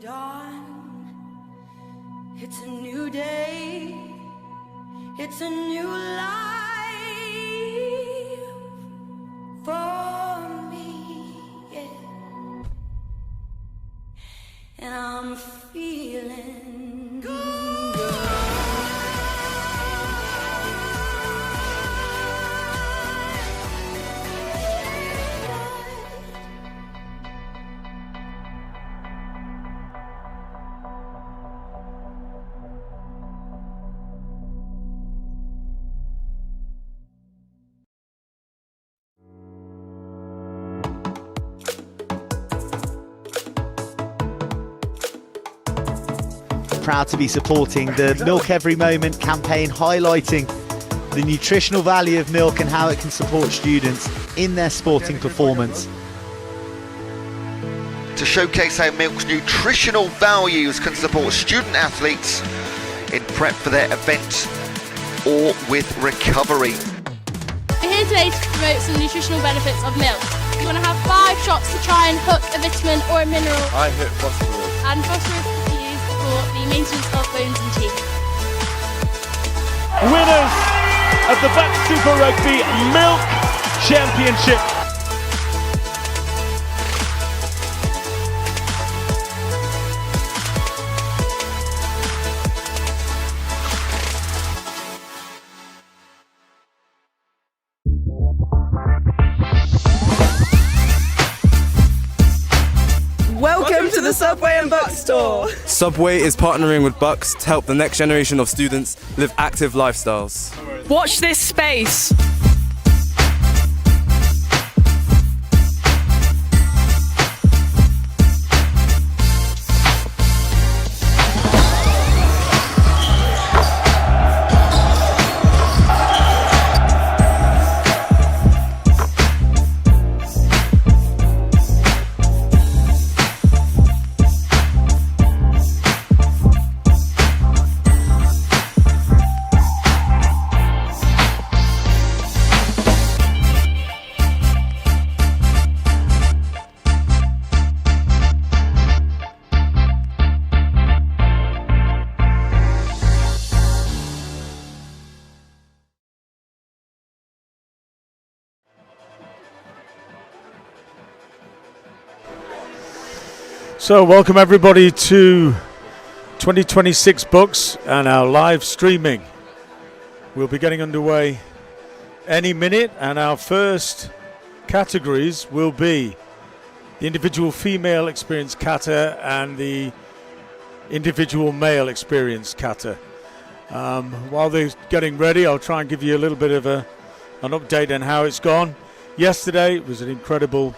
dawn. It's a new day. It's a new life for me, yeah. And I'm feeling good. Proud to be supporting the Milk Every Moment campaign, highlighting the nutritional value of milk and how it can support students in their sporting performance. To showcase how milk's nutritional values can support student athletes in prep for their event or with recovery. We're here today to promote some nutritional benefits of milk. You want to have 5 shots to try and hook a vitamin or a mineral. I hit phosphorus. And phosphorus is used for the maintenance of bones and teeth. Winners of the BUCS Super Rugby Milk Championship. Welcome to the Subway and BUCS store. Subway is partnering with BUCS to help the next generation of students live active lifestyles. Watch this space. So welcome everybody to 2026 BUCS and our live streaming. We'll be getting underway any minute, and our first categories will be the individual female experience kata and the individual male experience kata. While they're getting ready, I'll try and give you a little bit of an update on how it's gone. Yesterday it was an incredible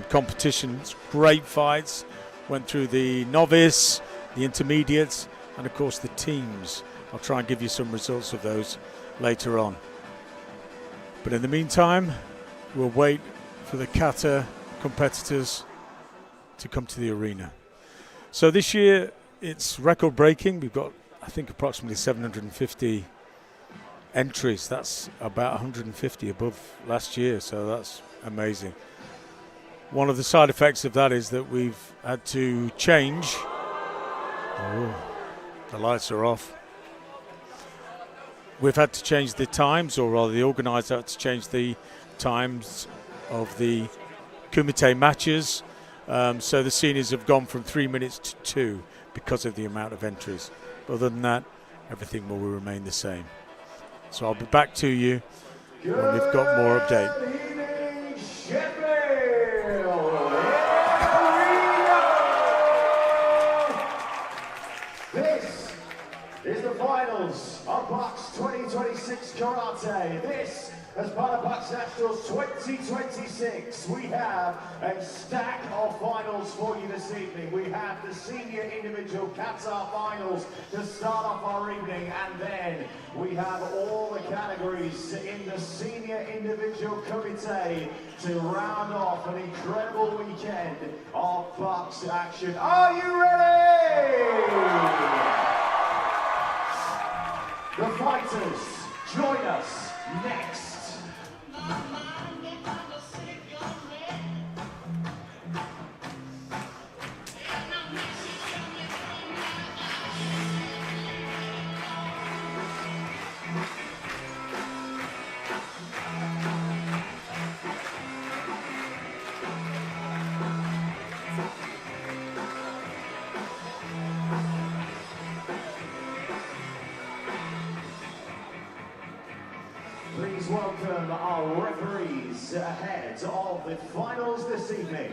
competition, great fights. Went through the novice, the intermediates, and of course the teams. I'll try and give you some results of those later on. But in the meantime, we'll wait for the kata competitors to come to the arena. So this year it's record breaking. We've got, I think, approximately 750 entries. That's about 150 above last year, so that's amazing. One of the side effects of that is that we've had to change. Oh, the lights are off. We've had to change the times, or rather the organiser had to change the times of the Kumite matches. So the seniors have gone from 3 minutes to 2 because of the amount of entries. But other than that, everything will remain the same. So I'll be back to you when we've got more update. Sheffield. This is the finals of BUCS 2026 Karate. This, as part of BUCS Nationals 2026, we have a stack of finals for you this evening. We have the senior individual Kata finals to start off our evening, and then we have all the categories in the senior individual Kumite to round off an incredible weekend of BUCS action. Are you ready? The fighters join us next. our referees ahead of the finals this evening.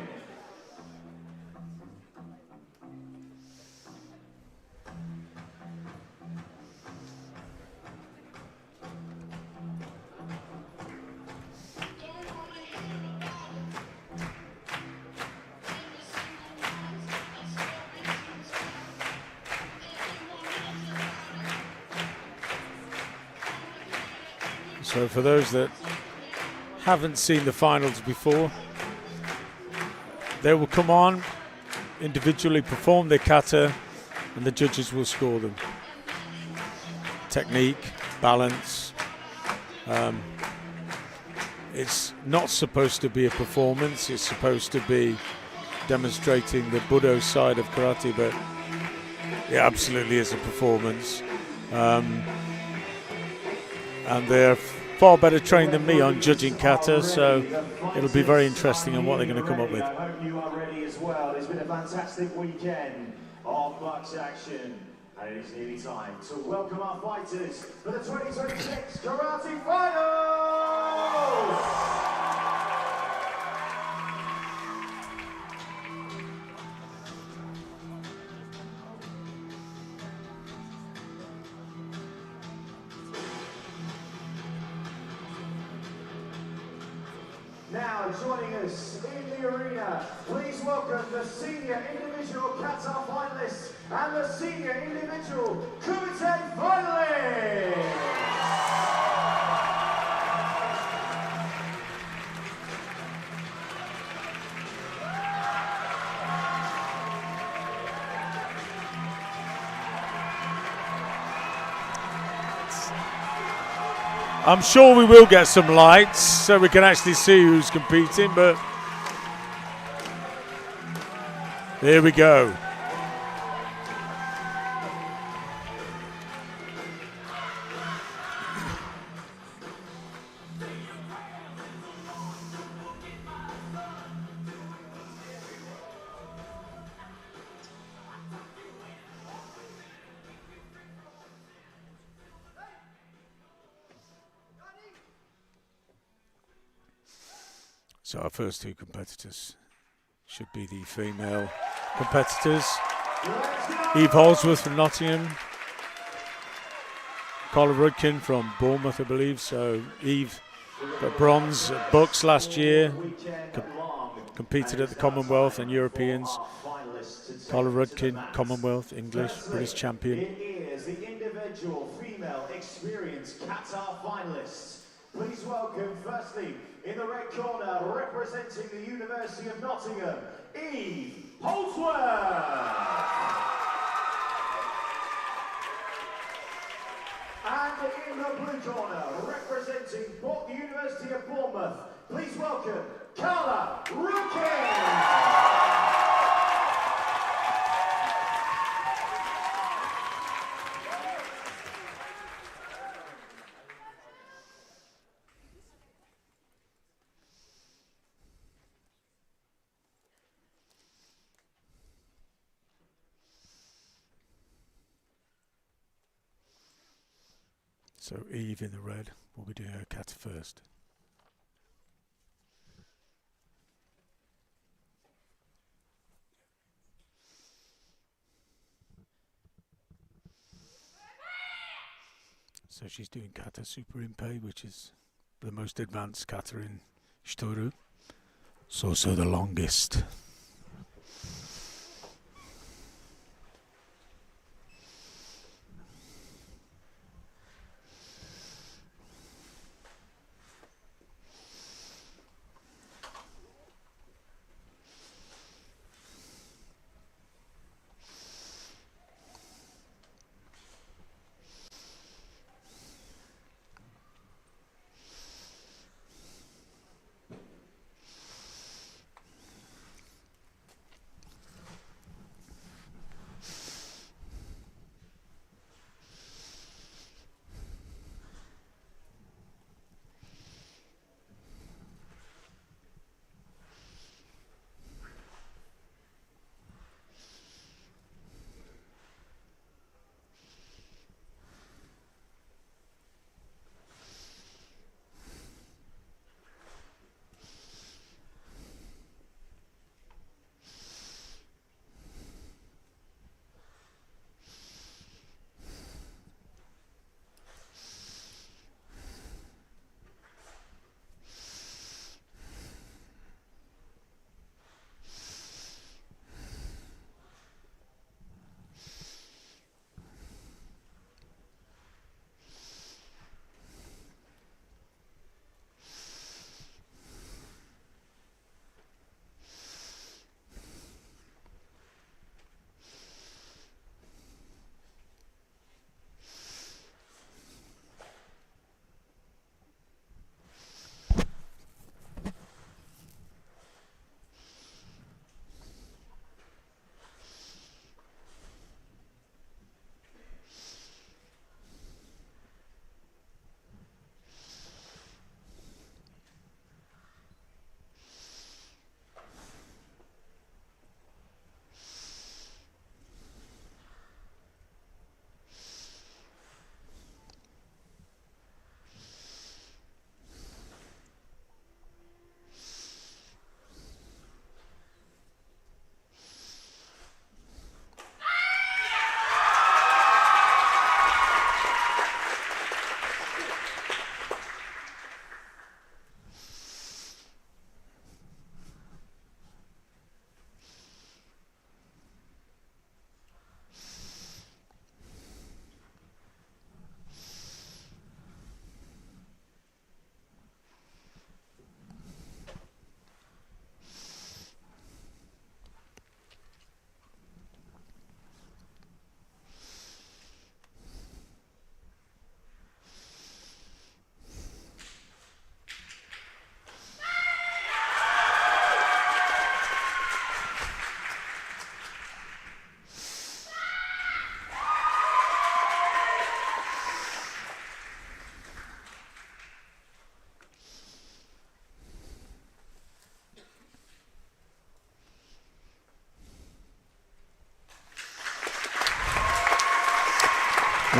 So for those that haven't seen the finals before, they will come on, individually perform their kata, and the judges will score them. Technique, balance. It's not supposed to be a performance, it's supposed to be demonstrating the Budo side of karate, but it absolutely is a performance. And they're far better trained than me on judging kata, so it'll be very interesting on what they're going to come up with. I hope you are ready as well. It's been a fantastic weekend of BUCS action, and it is nearly time to welcome our fighters for the 2026 Karate Finals! Now joining us in the arena, please welcome the senior individual Kata finalists and the senior individual Kumite finalists. I'm sure we will get some lights so we can actually see who's competing, but here we go. So our first two competitors should be the female competitors. Eve Holdsworth from Nottingham, Carla Rudkin from Bournemouth, I believe. So Eve got bronze at BUCS last year, competed at the Commonwealth and Europeans. Carla Rudkin, Commonwealth, English, British champion. It is the individual female experienced Kata finalists. Please welcome, firstly, in the red corner, representing the University of Nottingham, Eve Holdsworth. And in the blue corner, representing the University of Bournemouth, please welcome Carla Rudkin. So Eve in the red, we'll be doing her kata first. So she's doing kata super impe, which is the most advanced kata in Shitoru. It's also the longest.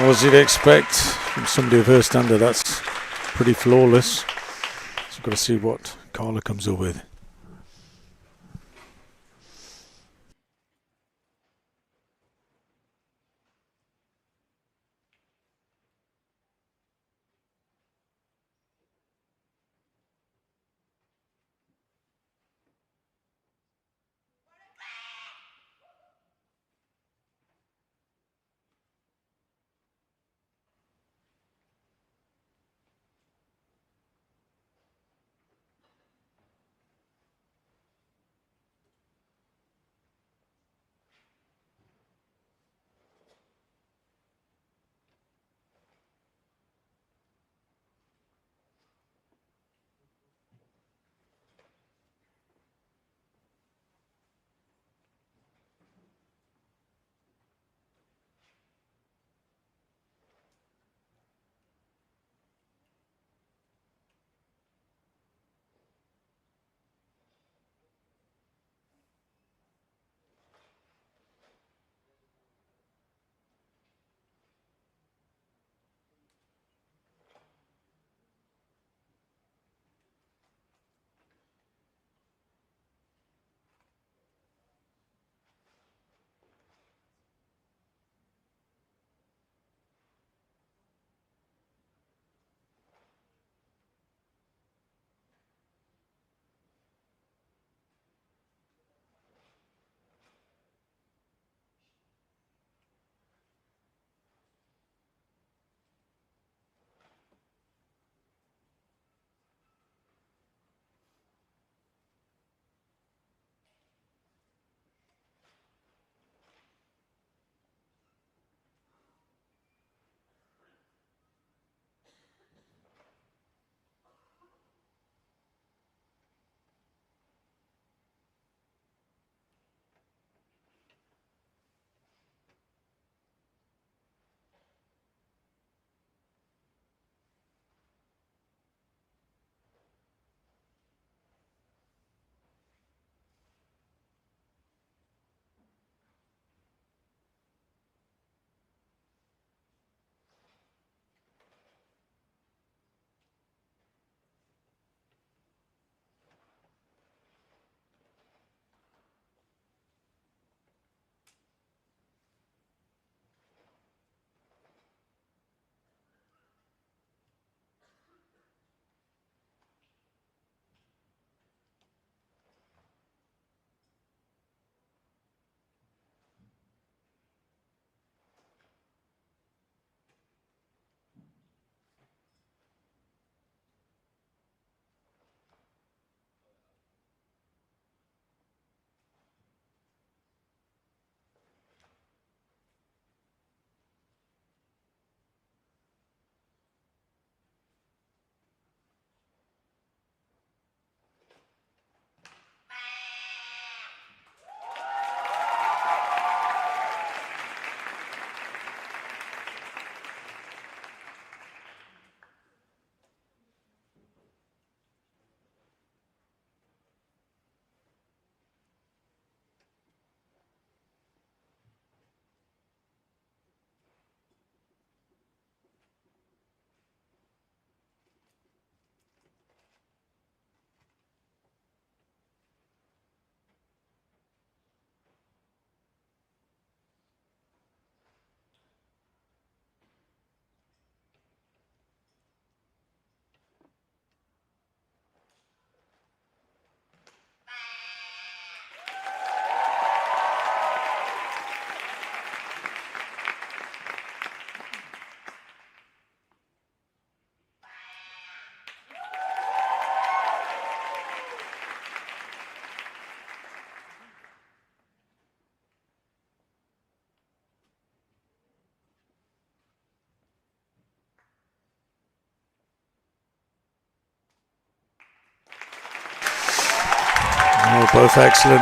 As you'd expect from somebody of her standard, that's pretty flawless. So we've got to see what Carla comes up with. Both excellent,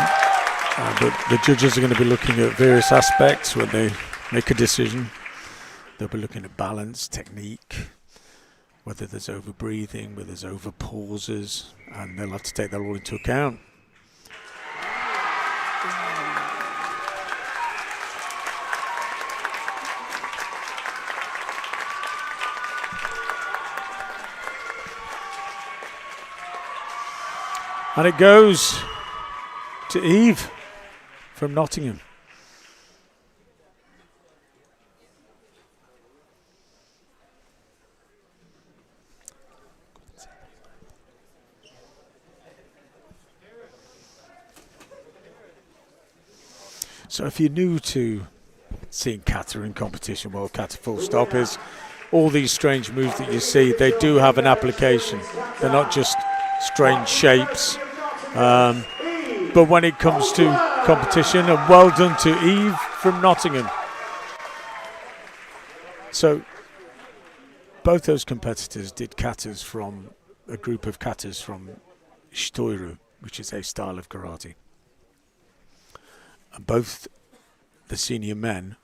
but the judges are going to be looking at various aspects when they make a decision. They'll be looking at balance, technique, whether there's over breathing, whether there's over pauses, and they'll have to take that all into account. And it goes to Eve from Nottingham. So if you're new to seeing Kata in competition, well, Kata full stop is all these strange moves that you see, they do have an application. They're not just strange shapes. But when it comes to competition, and well done to Eve from Nottingham. So both those competitors did katas from a group of katas from Shitoiru, which is a style of karate. And both the senior men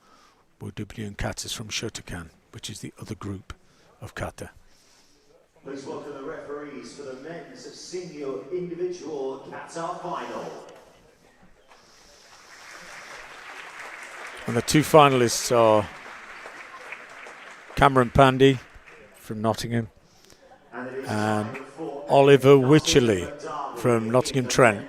were debuting katas from Shotokan, which is the other group of kata. Please welcome the referees for the men's senior individual kata final. And the two finalists are Cameron Pandy from Nottingham and Oliver Wycherley from Nottingham Trent.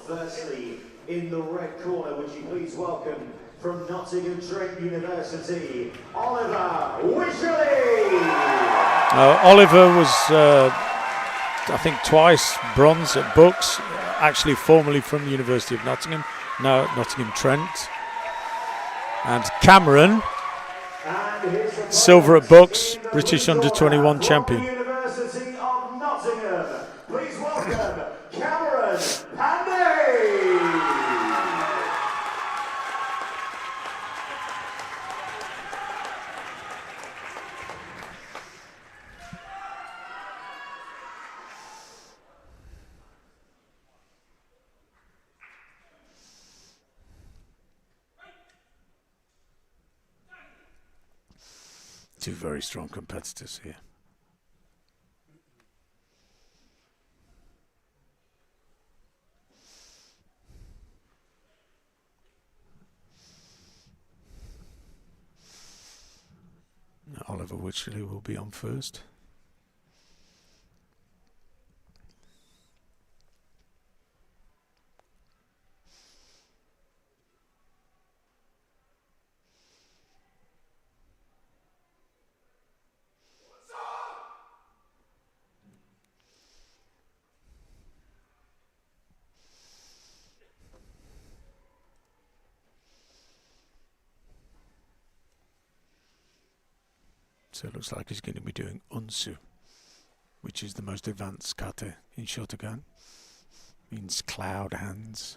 Firstly, in the red corner, would you please welcome from Nottingham Trent University, Oliver Wycherley. Oliver was, I think, twice bronze at BUCS, actually formerly from the University of Nottingham, now at Nottingham Trent. And Cameron, silver at BUCS, British under-21 champion. University of Nottingham. Please welcome Cameron Pandy. Two very strong competitors here. Oliver Wycherley will be on first. So it looks like he's going to be doing Unsu, which is the most advanced kata in Shotokan. Means cloud hands.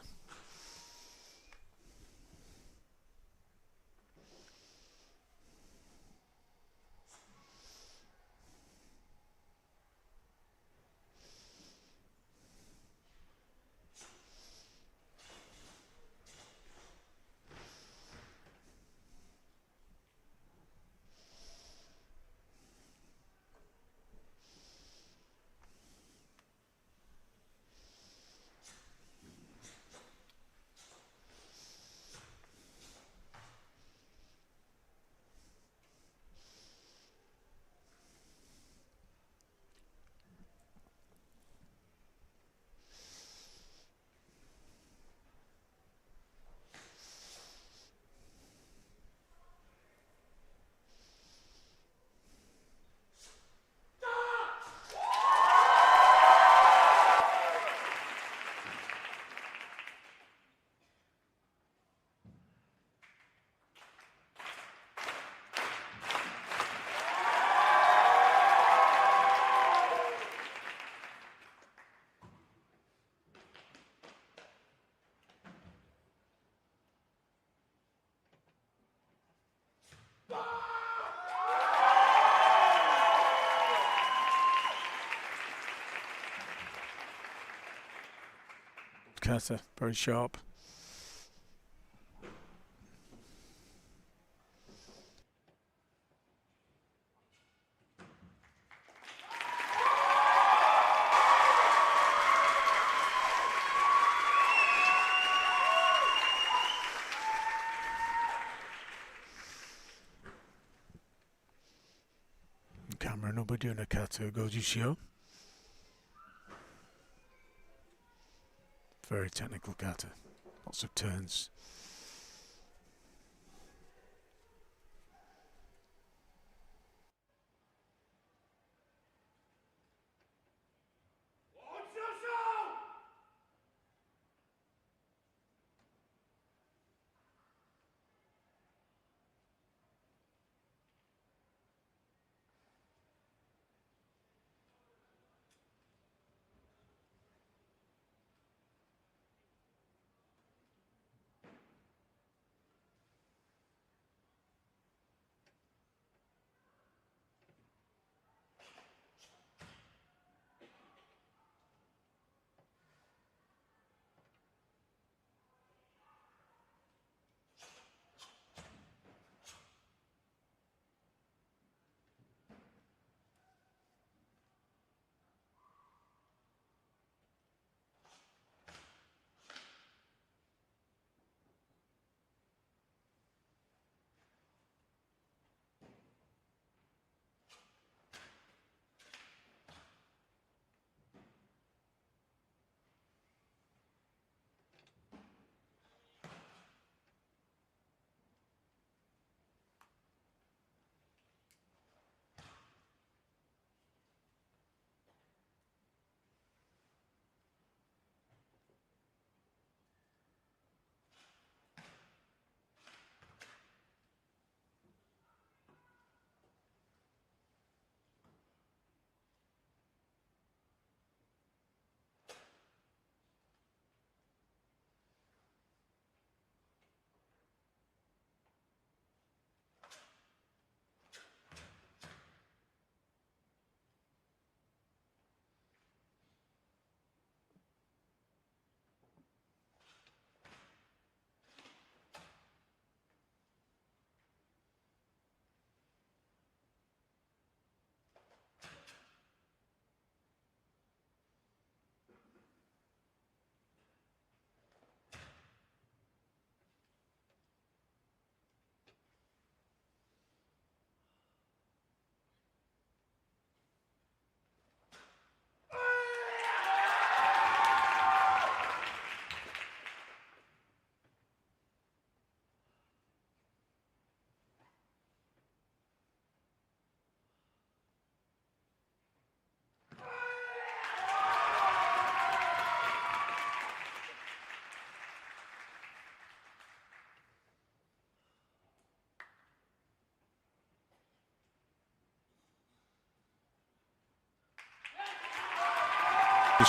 Kata, very sharp. Cameron will be doing a kata goju shio. Very technical kata. Lots of turns.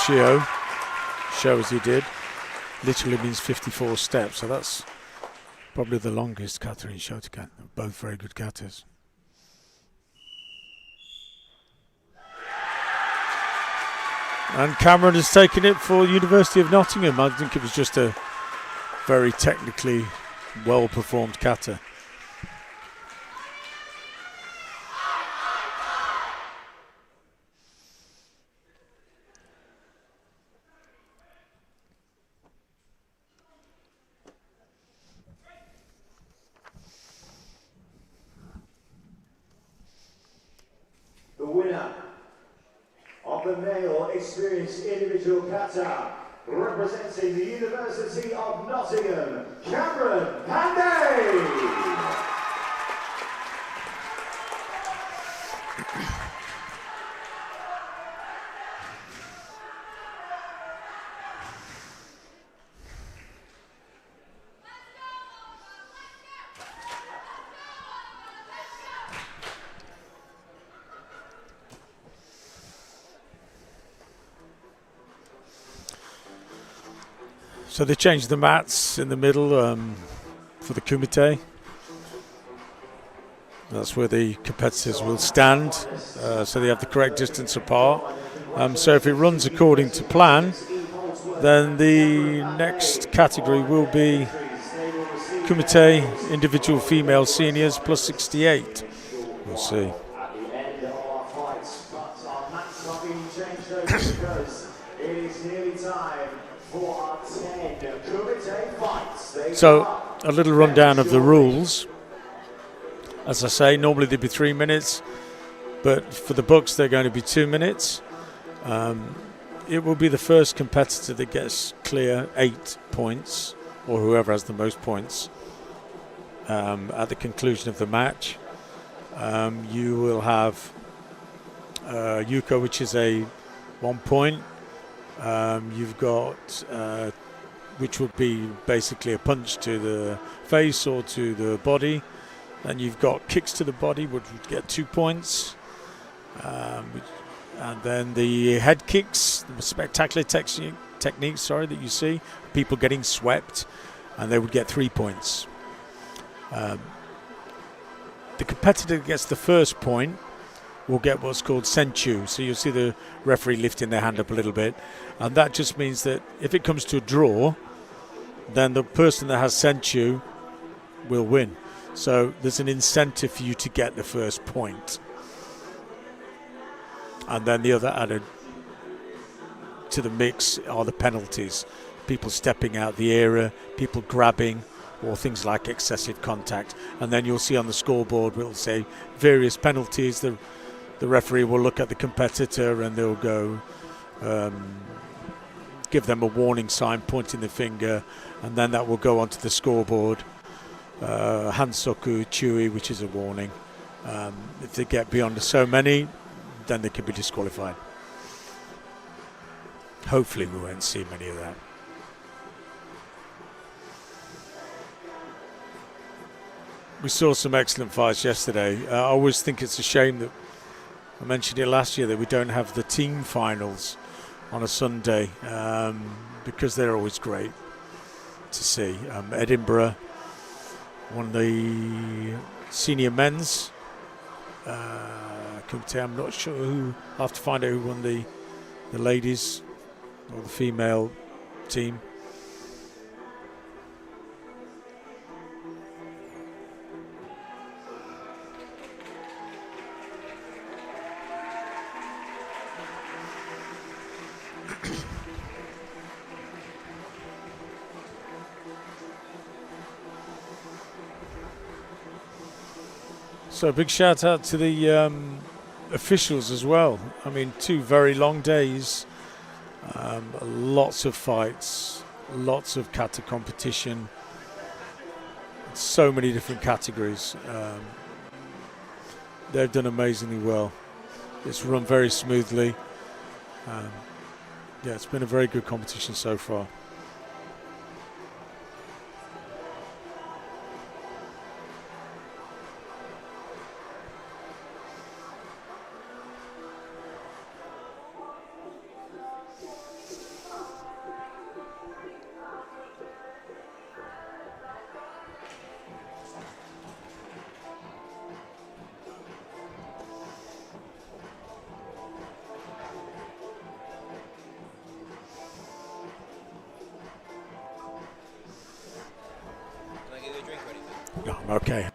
Show as he did, literally means 54 steps, so that's probably the longest kata in Shotokan. Both very good katas. And Cameron has taken it for University of Nottingham. I think it was just a very technically well performed kata. The male experienced individual kata, representing the University of Nottingham, Cameron Panday. So they changed the mats in the middle for the Kumite. That's where the competitors will stand, so they have the correct distance apart. So if it runs according to plan, then the next category will be Kumite individual female seniors plus 68. We'll see. So a little rundown of the rules. As I say, normally they'd be 3 minutes, but for the BUCS they're going to be 2 minutes. it will be the first competitor that gets clear 8 points, or whoever has the most points at the conclusion of the match. You will have Yuko, which is a 1 point. You've got which would be basically a punch to the face or to the body. Then you've got kicks to the body, which would get 2 points. And then the head kicks, the spectacular techniques, that you see, people getting swept, and they would get 3 points. The competitor that gets the first point will get what's called senchu. So you'll see the referee lifting their hand up a little bit, and that just means that if it comes to a draw, then the person that has senchu will win. So there's an incentive for you to get the first point. And then the other added to the mix are the penalties. People stepping out the area, people grabbing, or things like excessive contact. And then you'll see on the scoreboard, we'll say various penalties. The referee will look at the competitor and they'll go give them a warning sign, pointing the finger, and then that will go onto the scoreboard. Hansoku, Chui, which is a warning. If they get beyond so many, then they could be disqualified. Hopefully we won't see many of that. We saw some excellent fights yesterday. I always think it's a shame that, I mentioned it last year, that we don't have the team finals on a Sunday, because they're always great to see. Edinburgh won the senior men's Kumite. I'm not sure who. I'll have to find out who won the ladies or the female team. So a big shout out to the officials as well. I mean, 2 very long days, lots of fights, lots of kata competition, so many different categories. They've done amazingly well. It's run very smoothly. Yeah, it's been a very good competition so far. Okay.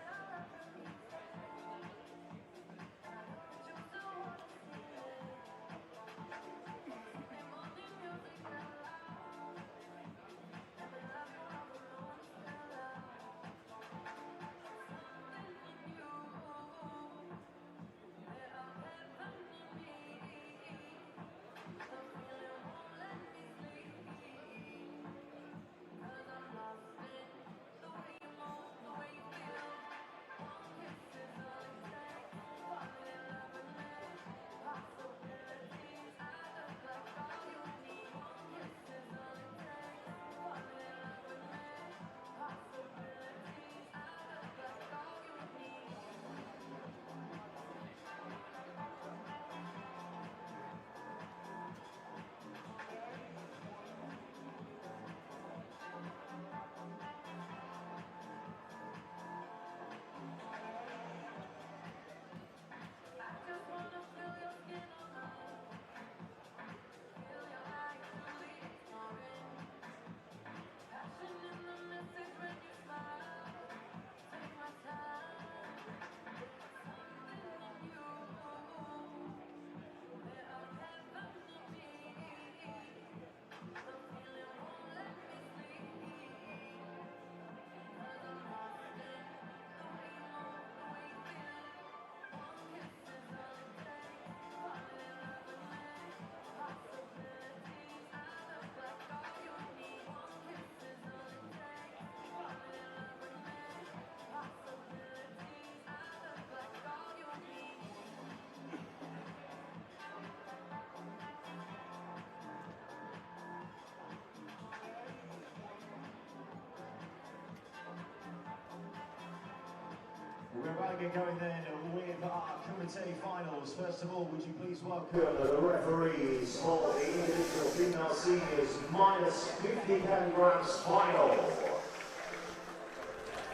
get going then with our Kumite finals. First of all, would you please welcome the referees for the individual female seniors minus 50 kilograms final.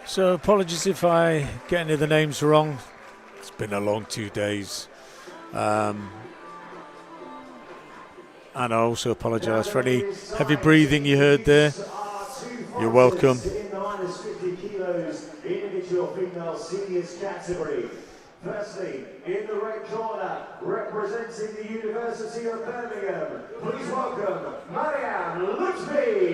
So apologies if I get any of the names wrong. It's been a long 2 days. And I also apologise for any heavy breathing you heard there. You're welcome. In the minus 50 kilos individual female seniors category. Firstly, in the red corner, representing the University of Birmingham, please welcome Marianne Luxby.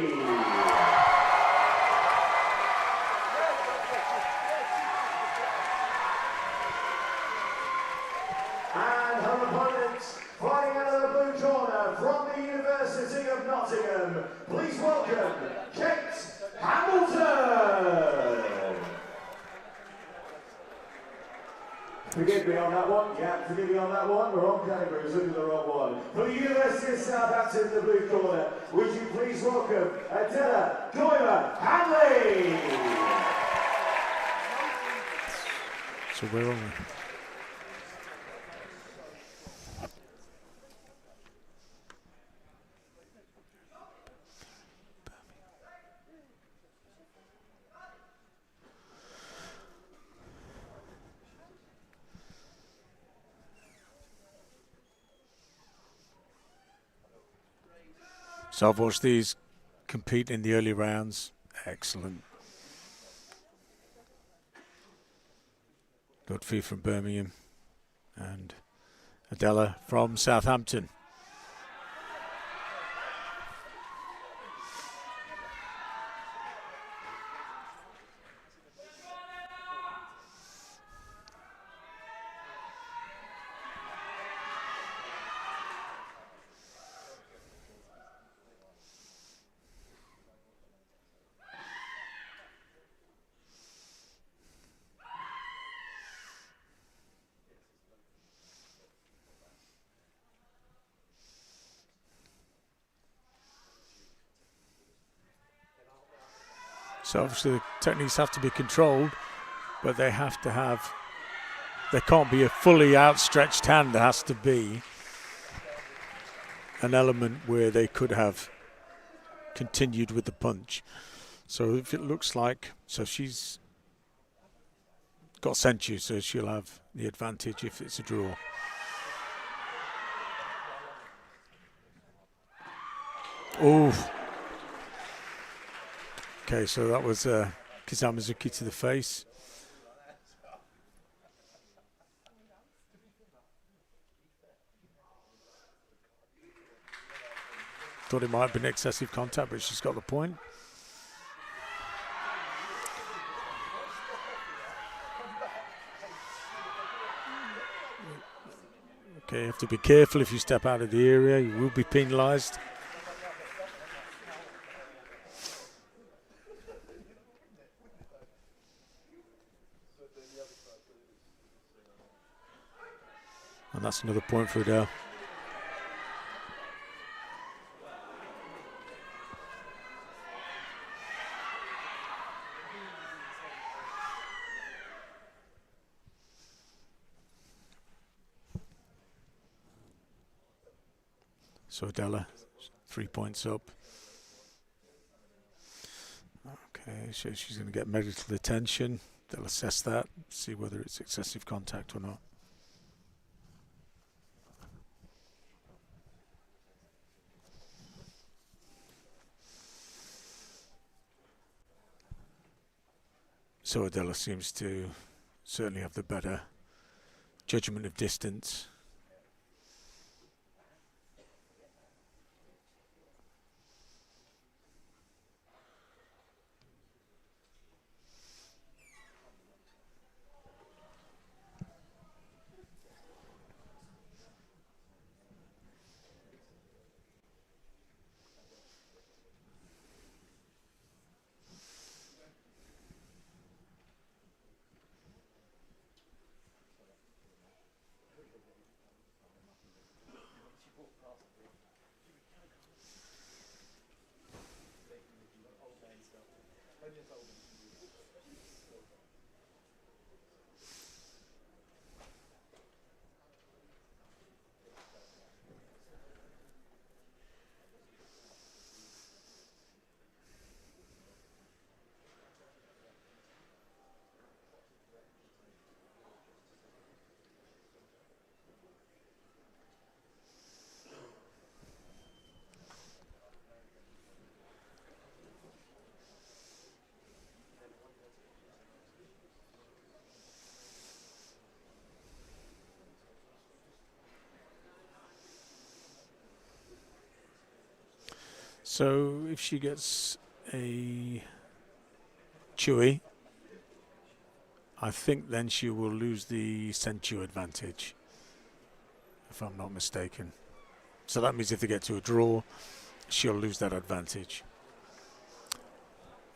And her opponent, fighting out of the blue corner from the University of Nottingham, please welcome Kate Hamilton. Forgive me on that one. Yeah, forgive me on that one. We're on camera. We're looking at the wrong one. For the University of Southampton, in the blue corner, would you please welcome Adela Goymer Hanley. So where are we? So I've watched these compete in the early rounds. Excellent. Godfrey from Birmingham and Adela from Southampton. So obviously the techniques have to be controlled, but they have to have, there can't be a fully outstretched hand. There has to be an element where they could have continued with the punch. So if it looks like, so she's got senchu, so she'll have the advantage if it's a draw. Oh. Okay, so that was Kizamizuki to the face. Thought it might have been excessive contact, but she's got the point. Okay, you have to be careful if you step out of the area. You will be penalised. And that's another point for Adele. So Adela, 3 points up. Okay, so she's going to get medical attention. They'll assess that, see whether it's excessive contact or not. So Adela seems to certainly have the better judgment of distance. So if she gets a chewy, I think then she will lose the senchu advantage, if I'm not mistaken. So that means if they get to a draw, she'll lose that advantage.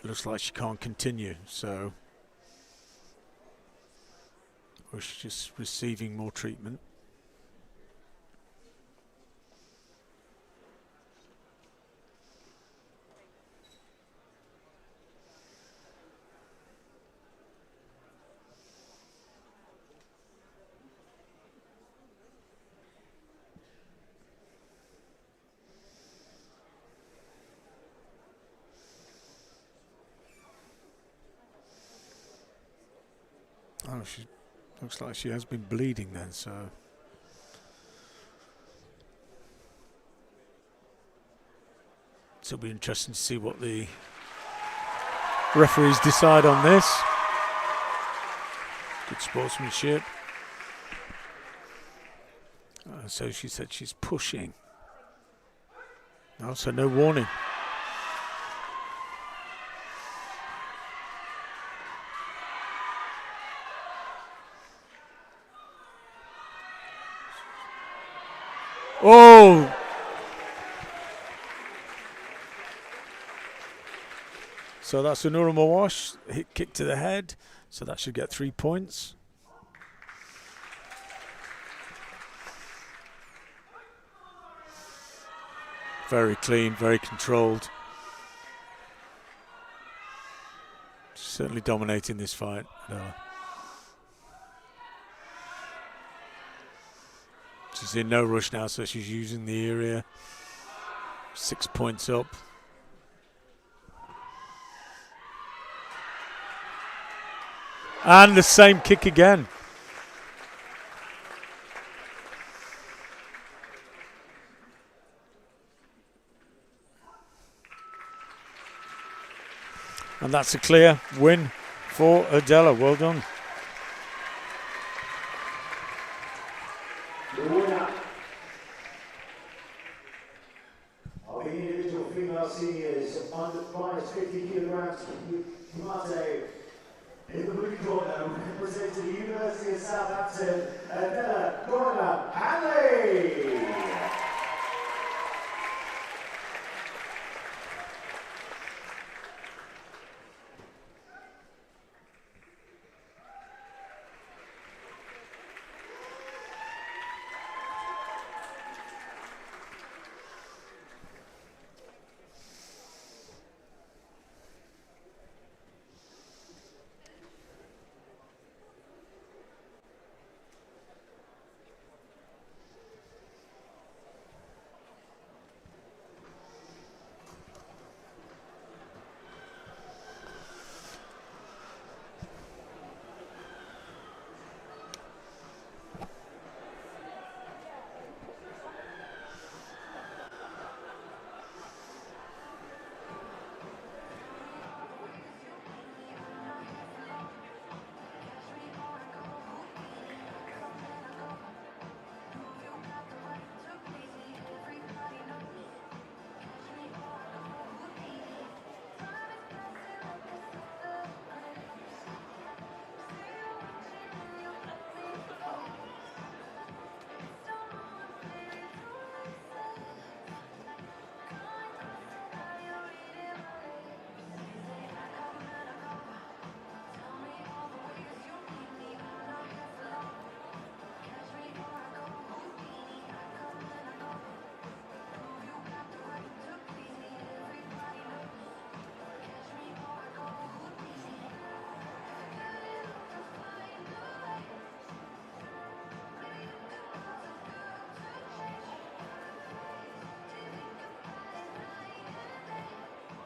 It looks like she can't continue, so or she's just receiving more treatment. Oh, she looks like she has been bleeding then, so it'll be interesting to see what the referees decide on this. Good sportsmanship. So she said she's pushing. No, so no warning. Oh! So that's a Nurama wash, hit kick to the head, so that should get 3 points. Very clean, very controlled. Certainly dominating this fight. She's in no rush now, so she's using the area. 6 points up. And the same kick again. And that's a clear win for Adela. Well done. The winner of the individual female seniors under minus 50 kilograms, Kumite, in the blue corner, representing the University of Southampton, Adela Hanley.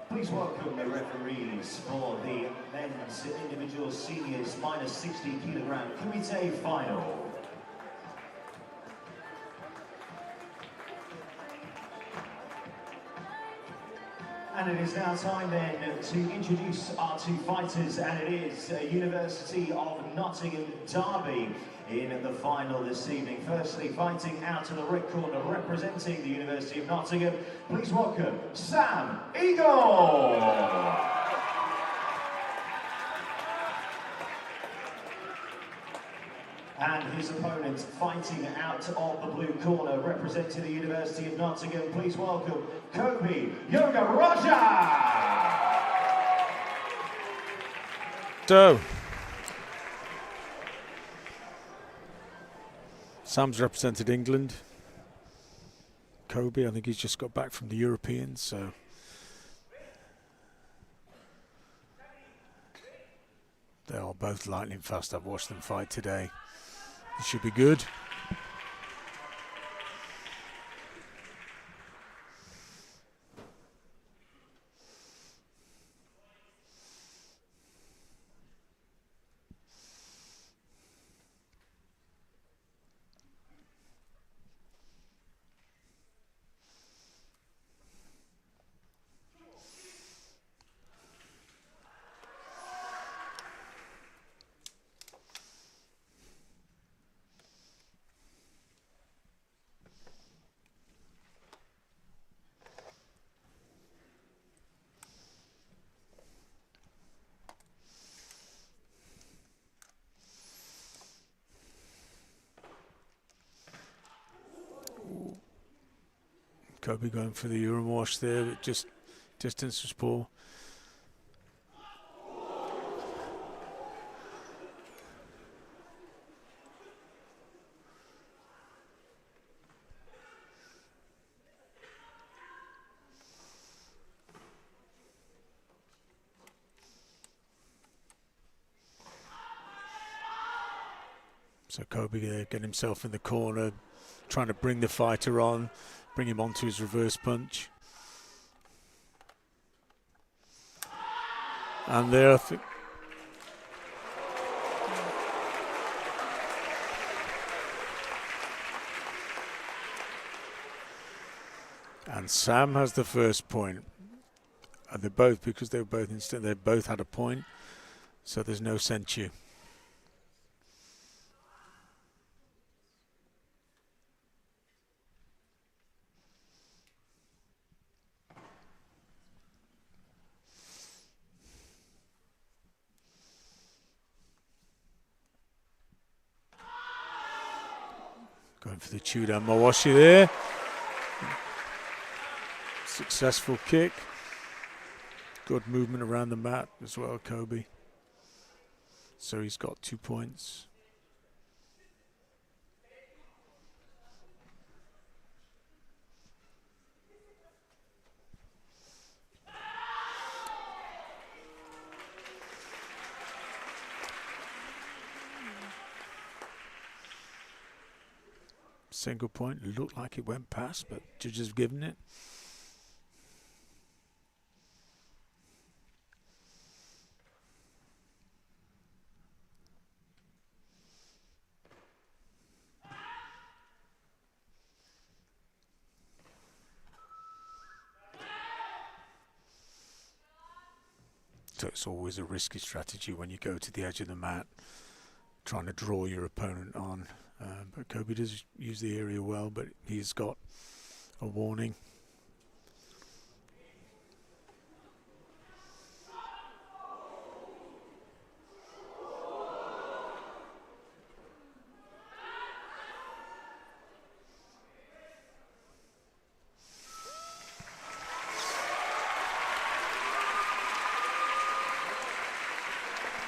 Please welcome the referees for the men's individual seniors minus 60 kilogram Kumite final. And it is now time then to introduce our two fighters, and it is University of Nottingham Derby in the final this evening. Firstly, fighting out of the red corner, representing the University of Nottingham, please welcome Sam Eagle. And his opponent fighting out of the blue corner, representing the University of Nottingham, please welcome Kobe Yoga Raja. So, Sam's represented England. Kobe, I think he's just got back from the Europeans, so they are both lightning fast. I've watched them fight today. It should be good. Kobe going for the urine wash there, but just distance was poor. So Kobe getting himself in the corner, trying to bring the fighter on, bring him onto his reverse punch. And there, I think. And Sam has the first point. And they both, because they were both instant, they both had a point. So there's no censure. Going for the Chudan Mawashi there. Successful kick. Good movement around the mat as well, Kobe. So he's got 2 points. Single point, looked like it went past, but judges have given it. So it's always a risky strategy when you go to the edge of the mat, trying to draw your opponent on. But Kobe does use the area well, but he's got a warning.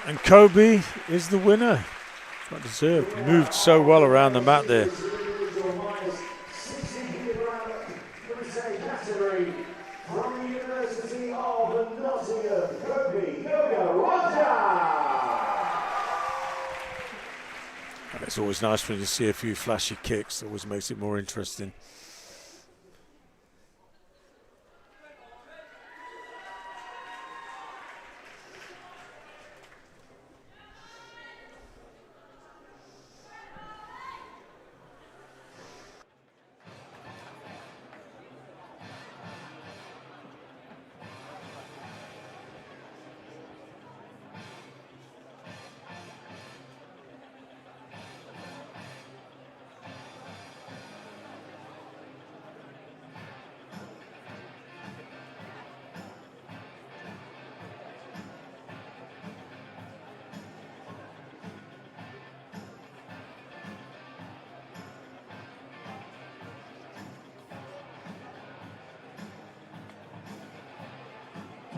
And Kobe is the winner. Not deserved. Moved so well around the mat there. It's always nice when you see a few flashy kicks. It always makes it more interesting.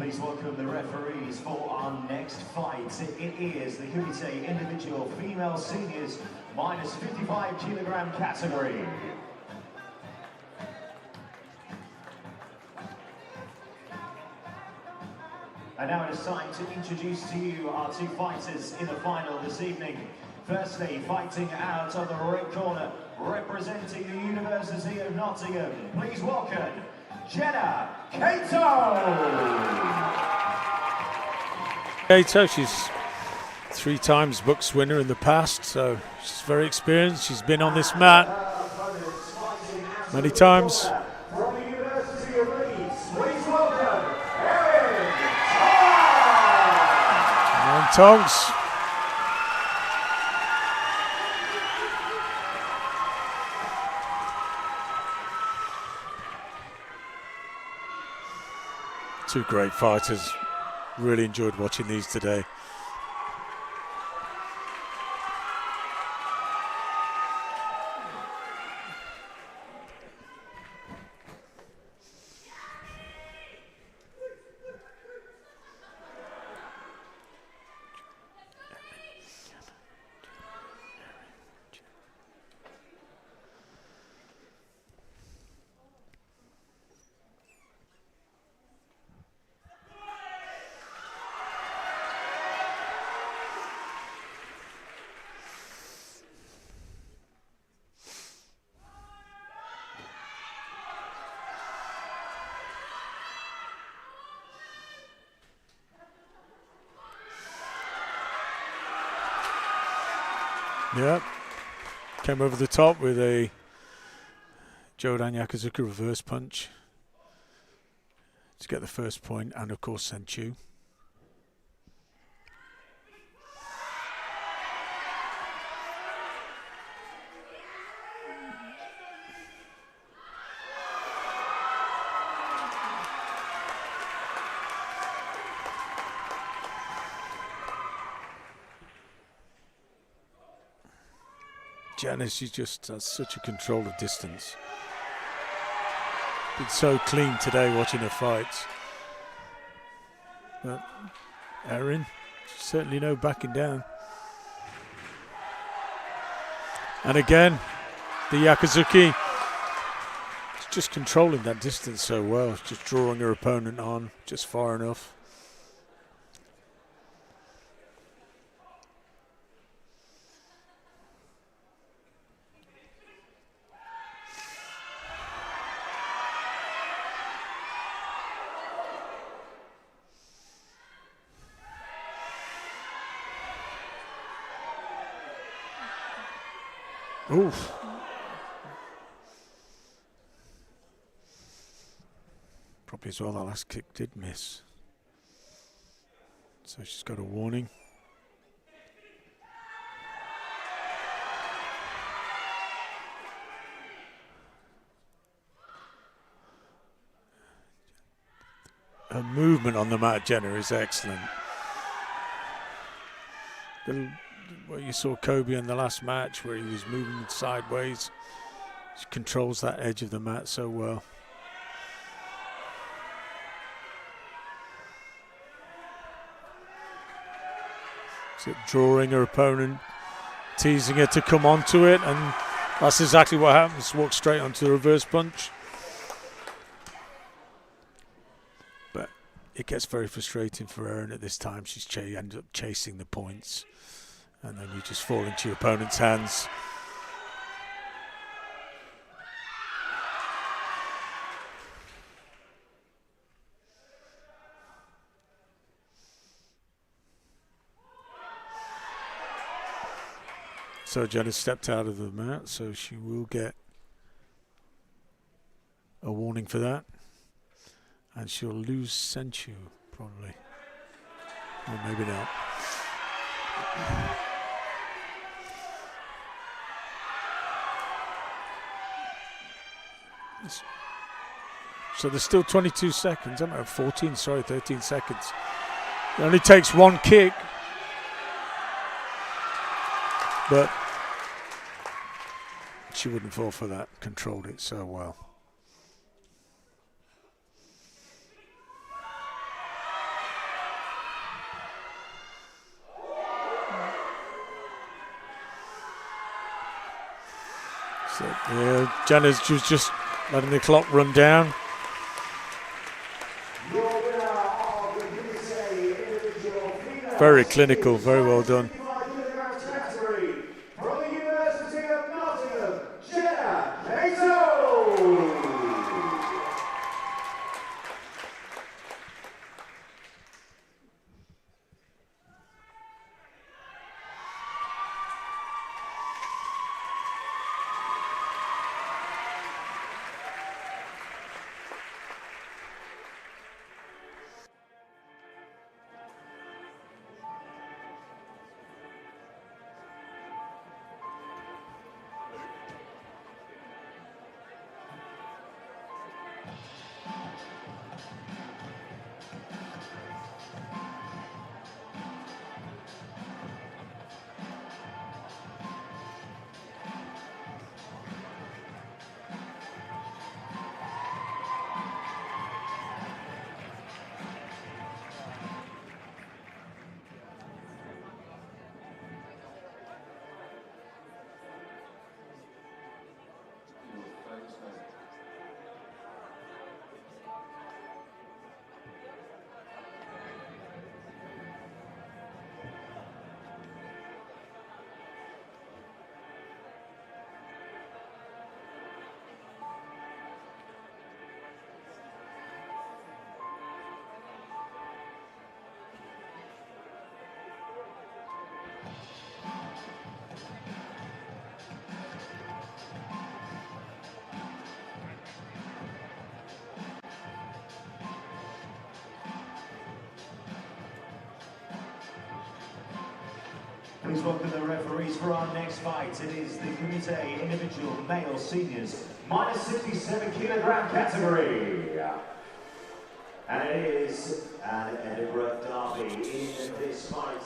please welcome the referees for our next fight. It is the Kumite individual female seniors minus 55 kilogram category. And now it is time to introduce to you our two fighters in the final this evening. Firstly, fighting out of the red corner, representing the University of Nottingham, please welcome Kata. Kata, she's 3 times BUCS winner in the past, so she's very experienced. She's been on this mat many times. From the University of Leeds, please welcome And Tonks. Two great fighters. Really enjoyed watching these today. Yeah, came over the top with a Jodan Yakuzuka reverse punch to get the first point, and of course Senchu. Janice, she just has such a control of distance. Been so clean today watching her fights. But Erin, certainly no backing down. And again, the Yakuzuki, just controlling that distance so well, just drawing her opponent on just far enough. Oof. Probably as well that last kick did miss. So she's got a warning. Her movement on the mat, Jenna, is excellent. What you saw Kobe in the last match where he was moving sideways. She controls that edge of the mat so well. So drawing her opponent, teasing her to come onto it, and that's exactly what happens. Walk straight onto the reverse punch. But it gets very frustrating for her, and at this time she's ends up chasing the points. And then you just fall into your opponent's hands. So Jenna stepped out of the mat, so she will get a warning for that. And she'll lose Senchu, probably. Or maybe not. So there's still 22 seconds. I'm at 13 seconds. It only takes one kick. But she wouldn't fall for that. Controlled it so well. So, yeah, Jana's just letting the clock run down. Very clinical, very well done. Please welcome the referees for our next fight. It is the Kumite individual male seniors minus 67 kilogram category. And it is an Edinburgh derby in this fight.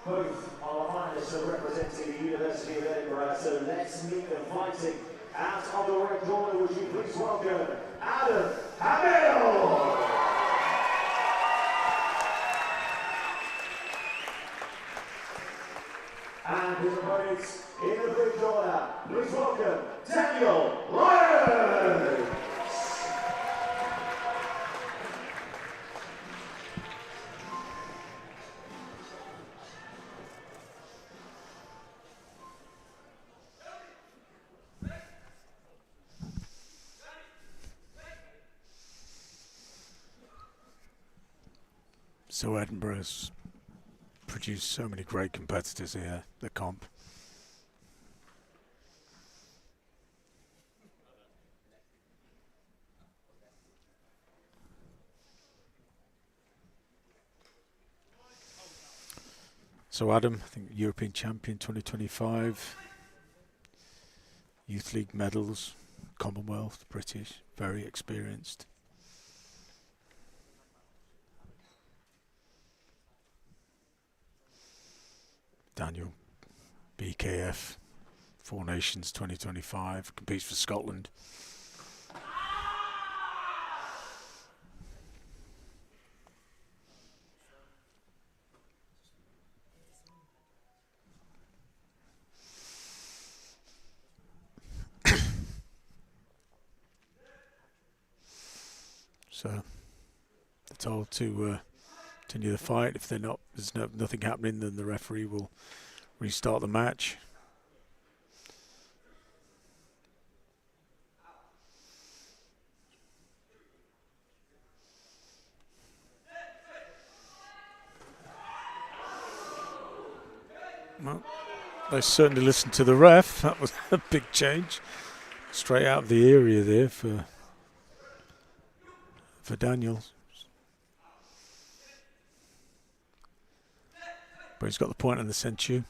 Both our finalists are representing the University of Edinburgh, so let's meet them fighting. Out of the red corner, would you please welcome Adam Hamill! And his opponents in the blue corner, please welcome Daniel Lyons! So Edinburgh's produced so many great competitors here, the comp. So Adam, I think European champion 2025, Youth League medals, Commonwealth, British, very experienced. Daniel, BKF, Four Nations 2025, competes for Scotland. So they're told to continue the fight. If they're not, there's nothing happening, then the referee will restart the match. Well, they certainly listened to the ref. That was a big change. Straight out of the area there for Daniel. But he's got the point on the Senchu.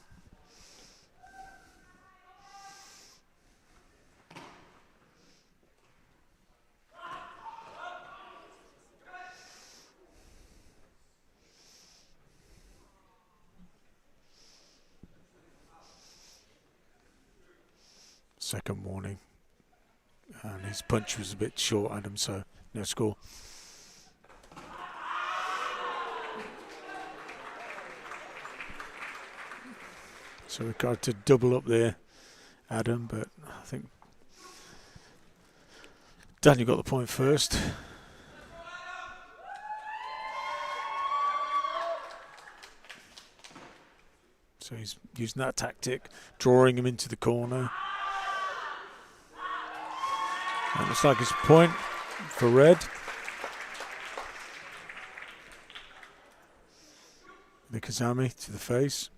Second warning. And his punch was a bit short, Adam, so no score. So we got to double up there, Adam, but I think Daniel got the point first. So he's using that tactic, drawing him into the corner. And it looks like it's a point for red. The Kazami to the face.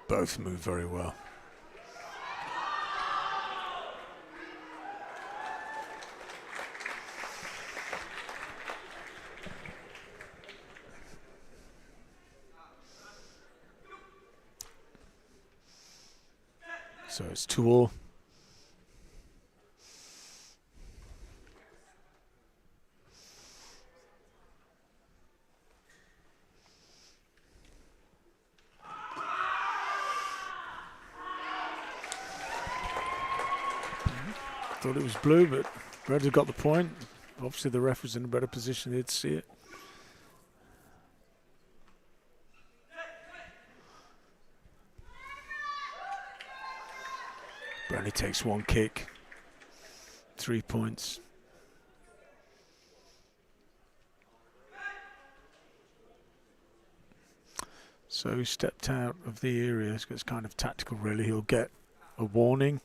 Both move very well. So it's 2-2. Thought it was blue, but red had got the point. Obviously the ref was in a better position here to see it. Brownie takes one kick, 3 points. So he stepped out of the area. It's kind of tactical, really. He'll get a warning.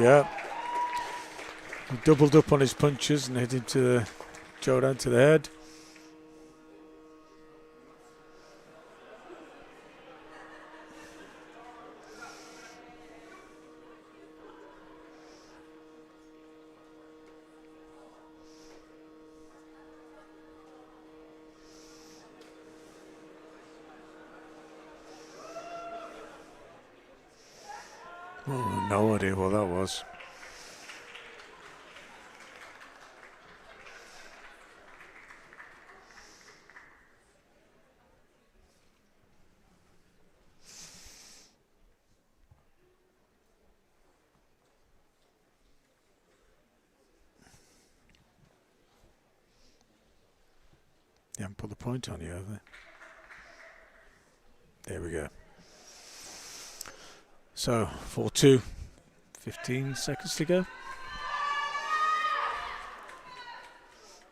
Yeah. He doubled up on his punches and hit him to the Jodan to the head. Oh, no idea what that was. They haven't put the point on you, have they? There we go. So, 4-2, 15 seconds to go.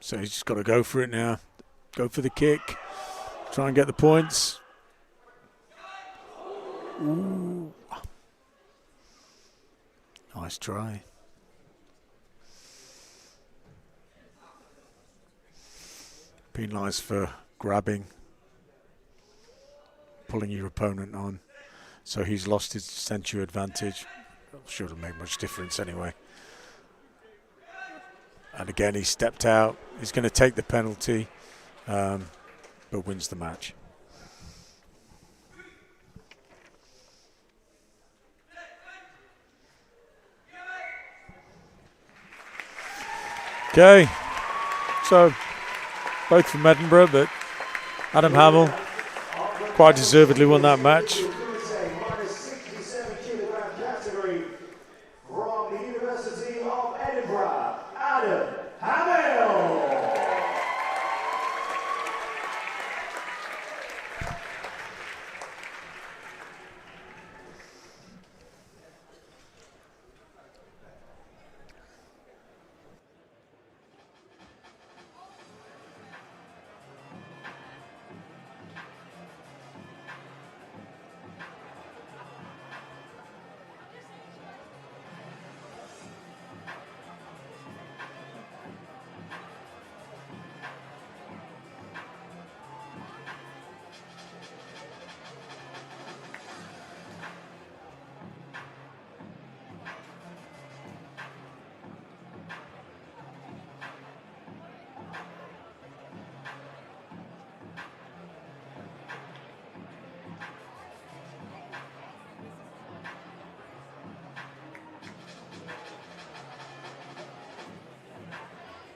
So he's just got to go for it now. Go for the kick. Try and get the points. Ooh. Nice try. Penalised for grabbing, pulling your opponent on. So he's lost his center advantage. Shouldn't make much difference anyway. And again, he stepped out. He's going to take the penalty, but wins the match. Okay, so both from Edinburgh, but Adam Hamill quite deservedly won that match. From the University of Edinburgh, Adam Hamill.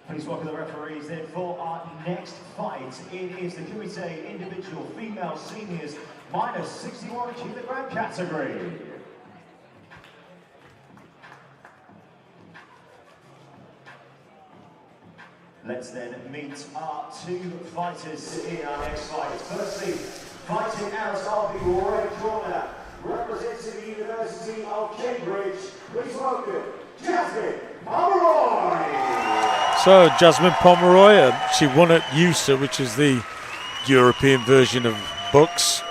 Please welcome the referees then for our next fight. It is the Kumite individual female seniors minus 61 kilogram category. Let's then meet our two fighters in our next fight. Firstly, fighting out of the red corner, representing the University of Cambridge, please welcome Jasmine Pomeroy. So Jasmine Pomeroy, she won at USA, which is the European version of BUCS.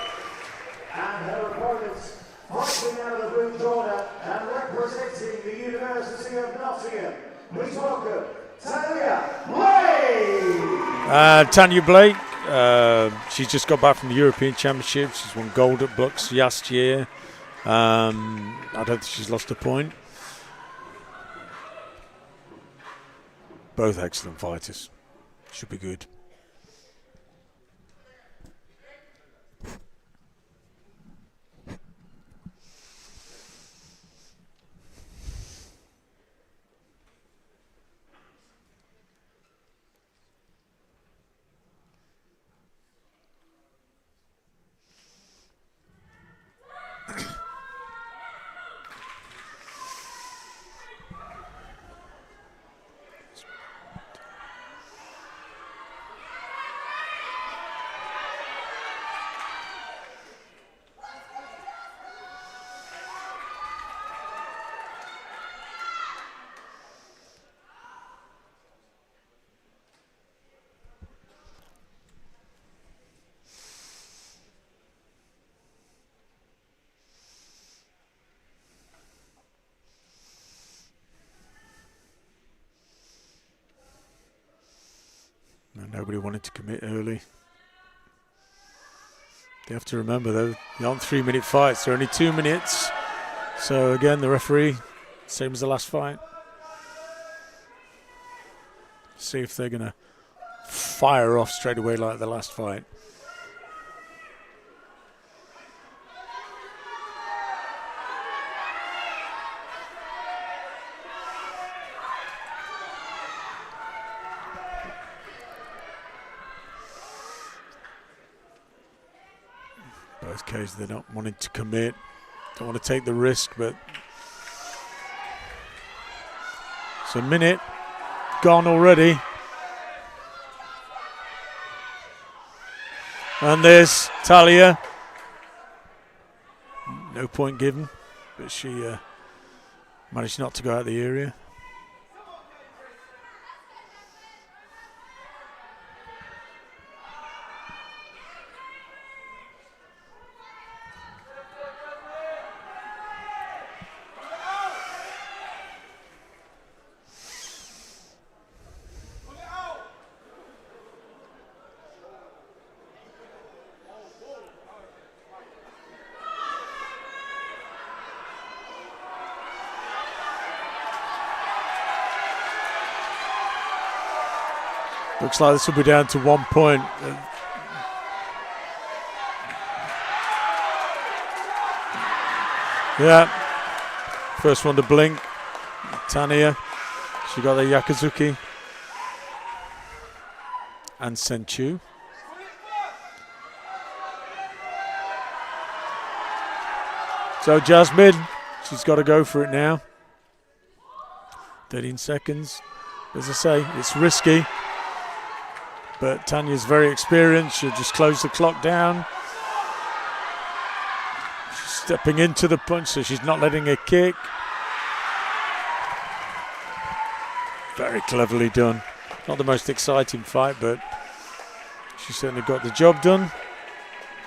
And her opponents, fighting out of the blue corner and representing the University of Nottingham, please welcome Tanya Blake. Tanya Blake, she's just got back from the European Championship. She's won gold at BUCS last year. I don't think she's lost a point. Both excellent fighters. Should be good. Nobody wanted to commit early. They have to remember though, they aren't 3-minute fights, they're only 2 minutes. So again, the referee, same as the last fight. See if they're going to fire off straight away like the last fight. Both cases, they're not wanting to commit, don't want to take the risk, but it's a minute gone already. And there's Talia. No point given, but she managed not to go out of the area. Looks like this will be down to 1 point. Yeah, first one to blink. Tania, she got the Yakuzuki. And Senchu. So Jasmine, she's got to go for it now. 13 seconds. As I say, it's risky. But Tanya's very experienced. She'll just close the clock down. She's stepping into the punch, so she's not letting her kick. Very cleverly done. Not the most exciting fight, but she certainly got the job done.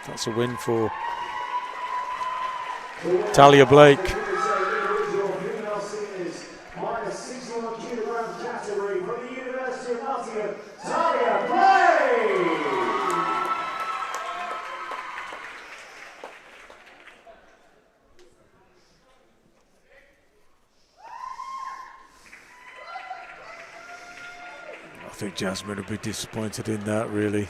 That's a win for Talia Blake. I think Jasmine will be disappointed in that, really.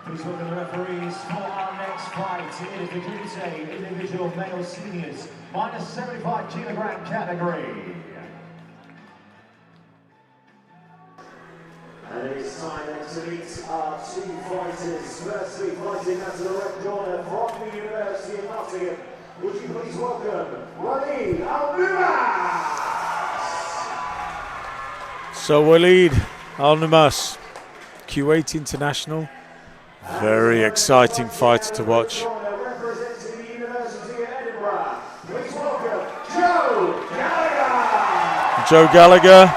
Please welcome the referees for our next fight. It is the Kumite individual male seniors minus 75 kilogram category. And it is time then to meet our two fighters. Firstly, fighting out of the red corner from the University of Nottingham. Would you please welcome Waleed Al-Numas? So Waleed Al-Numas, Kuwait international. Very exciting fighter to watch. Representing the University of Edinburgh, please welcome Joe Gallagher. Joe Gallagher,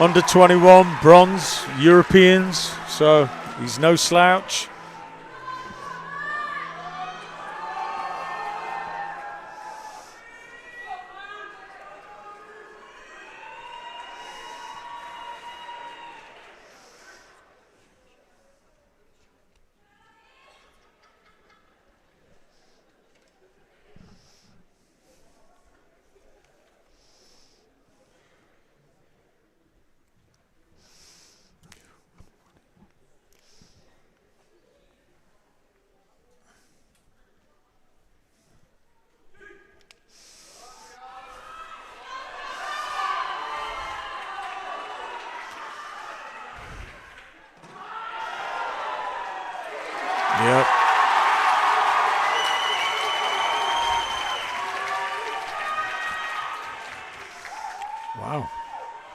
under 21, bronze, Europeans, so he's no slouch. Yep. Wow.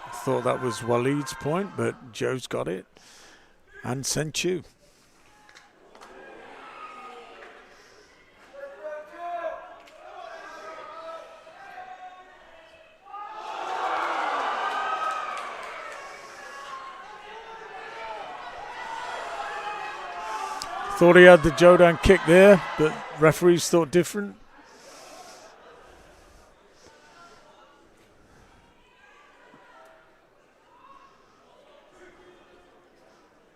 I thought that was Waleed's point, but Joe's got it. And Senchu. Thought he had the Jodan kick there, but referees thought different.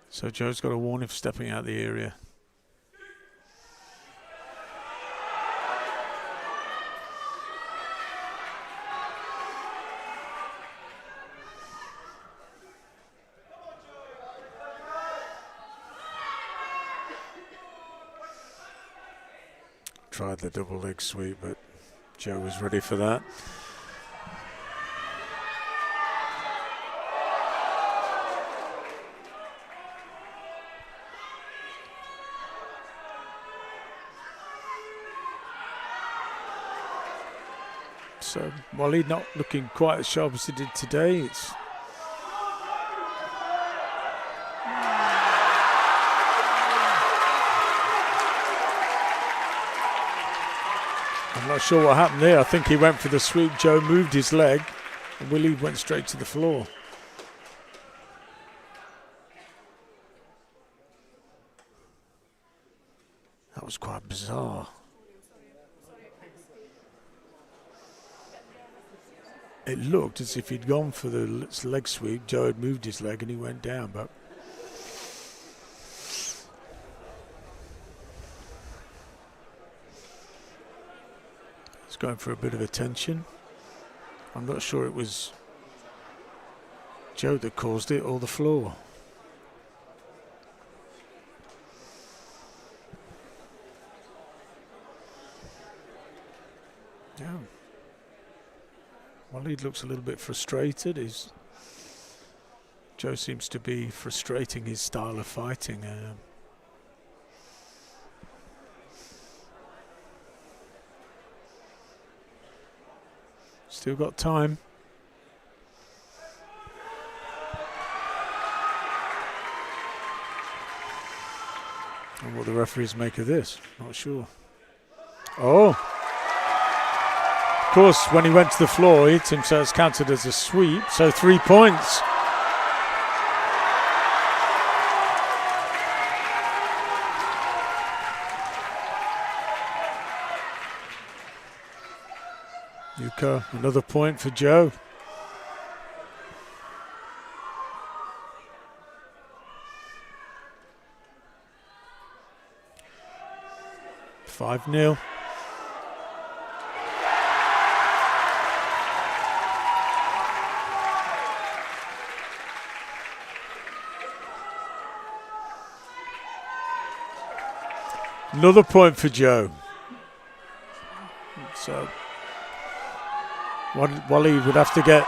So Joe's got a warning for stepping out of the area. Tried the double leg sweep, but Joe was ready for that. So Waleed not looking quite as sharp as he did today. It's I'm not sure what happened there. I think he went for the sweep. Joe moved his leg, and Waleed went straight to the floor. That was quite bizarre. It looked as if he'd gone for the leg sweep. Joe had moved his leg and he went down, but he's going for a bit of attention. I'm not sure it was Joe that caused it or the floor. Yeah. Waleed looks a little bit frustrated. Joe seems to be frustrating his style of fighting. Still got time. And what the referees make of this, not sure. Oh. Of course, when he went to the floor, he hit him, so it's counted as a sweep. So 3 points. Yuka, another point for Joe. $5-0. Another point for Joe. So Waleed would have to get.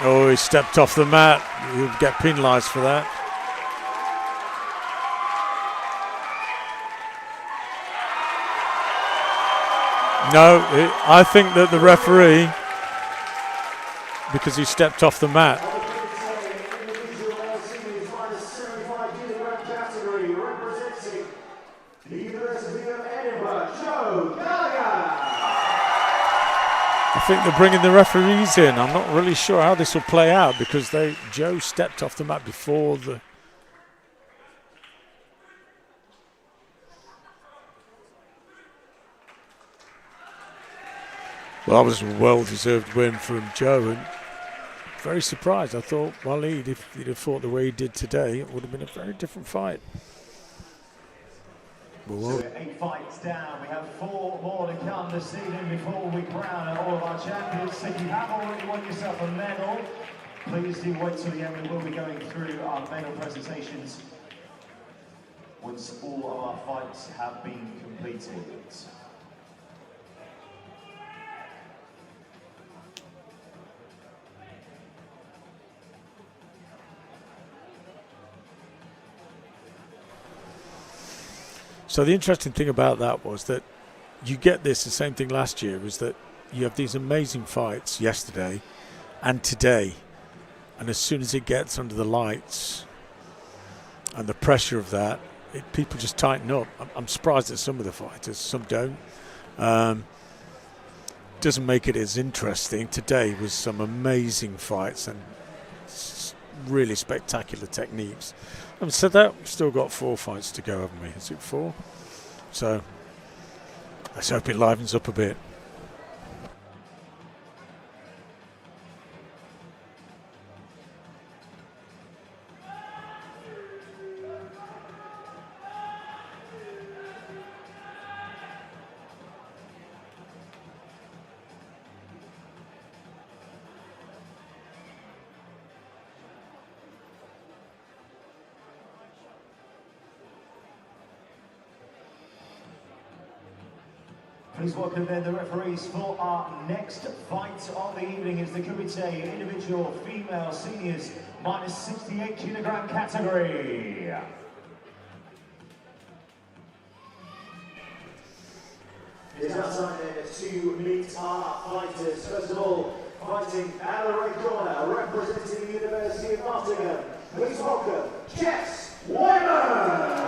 Oh, he stepped off the mat. He'll get penalised for that. No, I think that the referee, because he stepped off the mat. I think they're bringing the referees in. I'm not really sure how this will play out because Joe stepped off the mat before the. Well, that was a well-deserved win from Joe, and very surprised. I thought Waleed, if he'd have fought the way he did today, it would have been a very different fight. So we're 8 fights down. We have 4 more to come this evening before we crown all of our champions. If you have already won yourself a medal, please do wait till the end. We will be going through our medal presentations once all of our fights have been completed. So the interesting thing about that was that you get this, the same thing last year, was that you have these amazing fights yesterday and today, and as soon as it gets under the lights and the pressure of that, people just tighten up. I'm surprised at some of the fighters, some don't. Doesn't make it as interesting. Today was some amazing fights and really spectacular techniques. Having said that, we've still got 4 fights to go, haven't we? Is it 4? So let's hope it livens up a bit. Please welcome then the referees for our next fight of the evening. Is the Kumite individual female seniors minus 68 kilogram category. It is our time then to meet our fighters. First of all, fighting out of the red corner, representing the University of Nottingham. Please welcome Jess Wyman.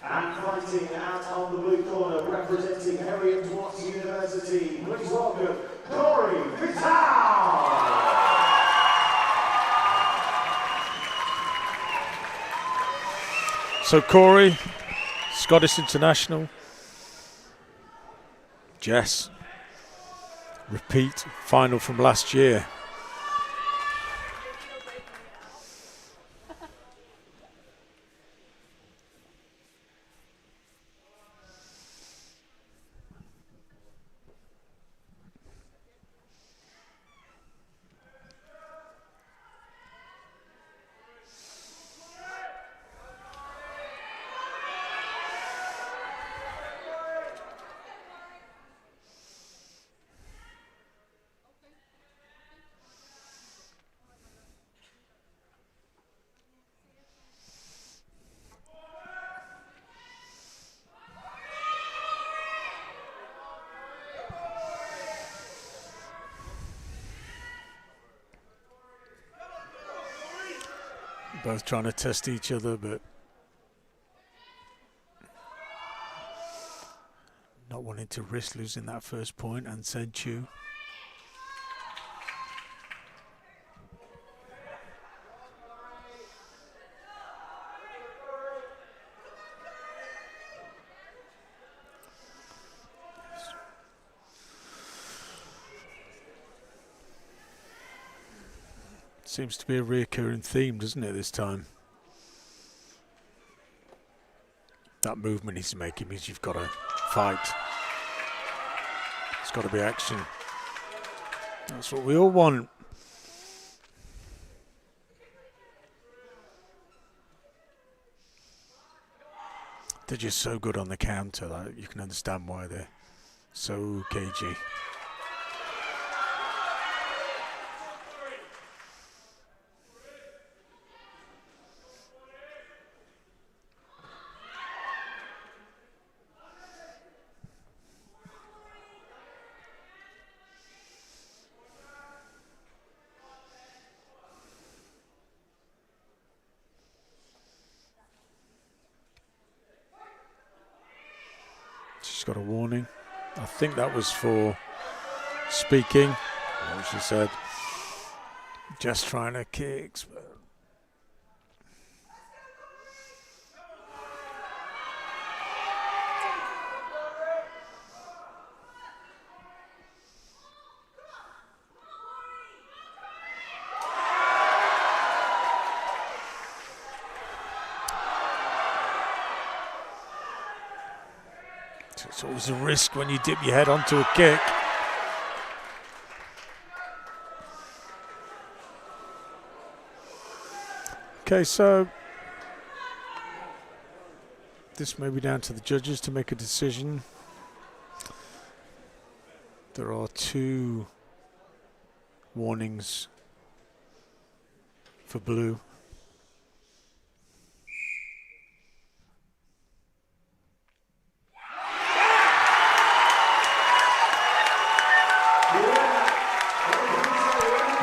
And fighting out on the blue corner, representing Heriot-Watt University. Please welcome Corey Vital. So Corey, Scottish international. Jess, repeat final from last year. Both trying to test each other, but not wanting to risk losing that first point. And said Chu. Seems to be a recurring theme, doesn't it, this time? That movement he's making means you've got to fight. It's got to be action. That's what we all want. They're just so good on the counter that you can understand why they're so cagey. She's got a warning. I think that was for speaking. What she said. Just trying to kick. It's always a risk when you dip your head onto a kick. Okay, so this may be down to the judges to make a decision. There are 2 warnings for blue.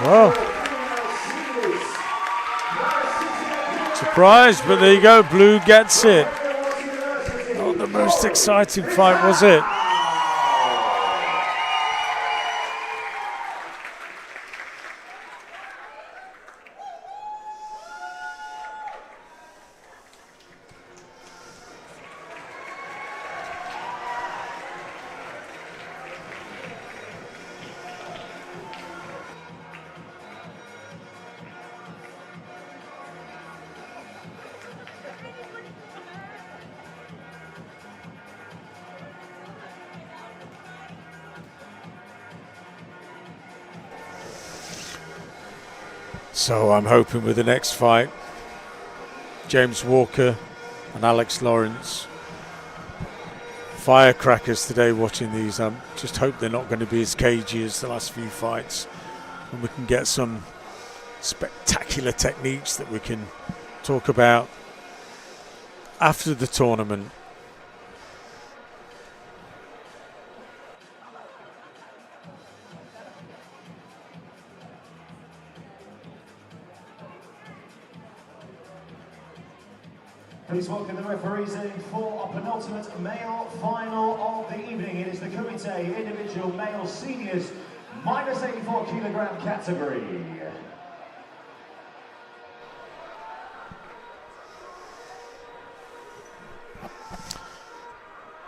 Well, surprised, but there you go, blue gets it. Not the most exciting fight, was it? So I'm hoping with the next fight, James Walker and Alex Lawrence, firecrackers today watching these. I just hope they're not going to be as cagey as the last few fights, and we can get some spectacular techniques that we can talk about after the tournament. Please welcome the referees in for our penultimate male final of the evening. It is the Kumite individual male seniors minus 84 kilogram category.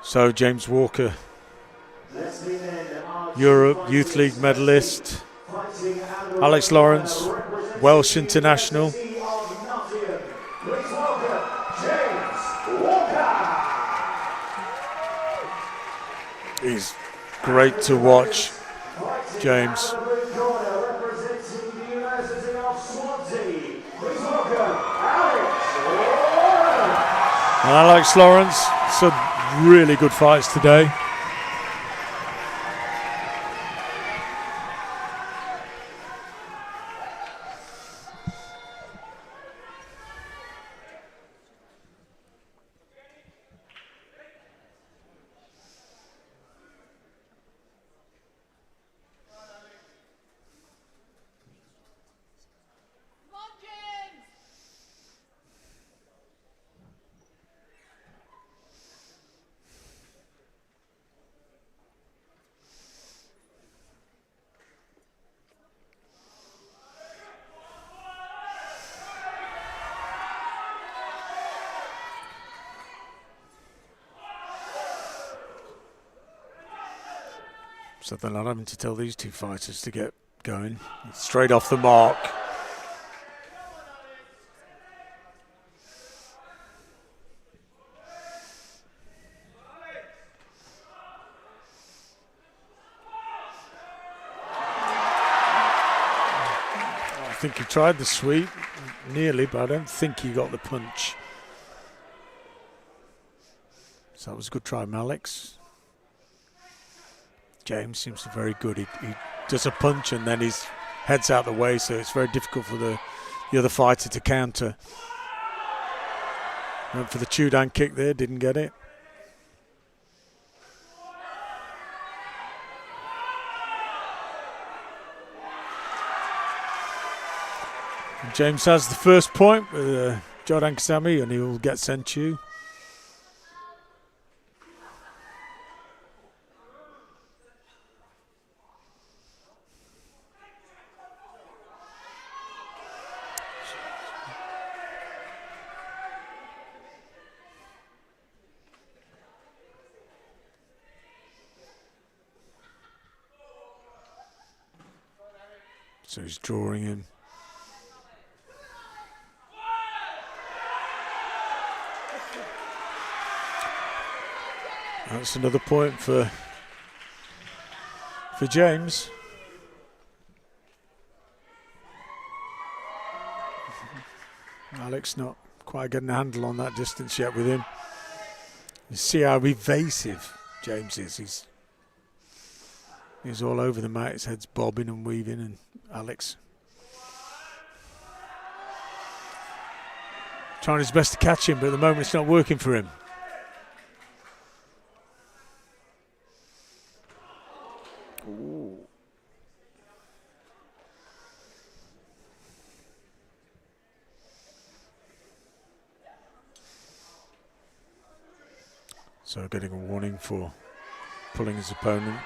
So James Walker, Europe Youth League medalist. Alex Lawrence, Welsh international. He's great to watch, James. And Alex Lawrence, some really good fights today. So they're not having to tell these two fighters to get going. Straight off the mark. think he tried the sweep, nearly, but I don't think he got the punch. So that was a good try from Alex. James seems to be very good. He does a punch and then his head's out the way, so it's very difficult for the other fighter to counter. Went for the Chudan kick there, didn't get it. And James has the first point with Jordan Kasami, and he will get Senchu. So he's drawing him. That's another point for James. Alex not quite getting a handle on that distance yet with him. You see how evasive James is. He's all over the mat. His head's bobbing and weaving, and Alex trying his best to catch him, but at the moment it's not working for him. Ooh. So getting a warning for pulling his opponent.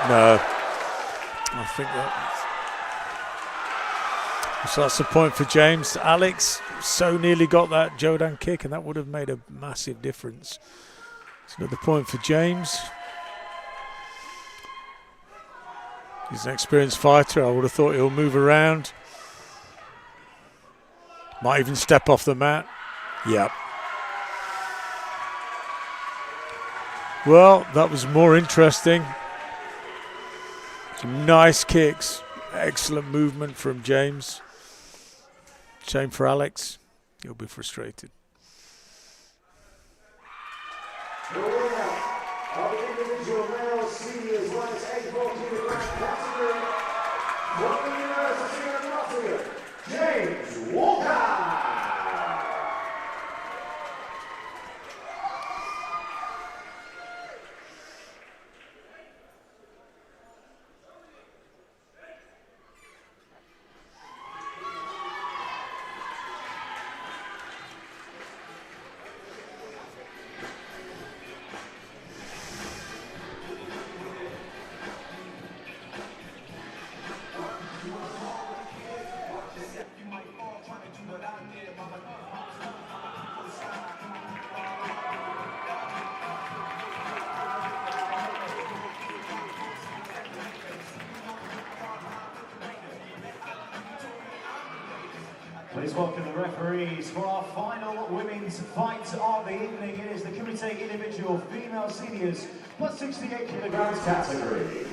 No, I think so that's the point for James. Alex so nearly got that Jodan kick, and that would have made a massive difference. It's another point for James. He's an experienced fighter. I would have thought he'll move around. Might even step off the mat. Yep. Well, that was more interesting. Some nice kicks, excellent movement from James. Shame for Alex, he'll be frustrated. The winner of the individual male seniors light 84 kilogram category from the University of Nottingham, James Walker. Please welcome the referees for our final women's fight of the evening. It is the Kumite individual female seniors plus 68 kilograms category.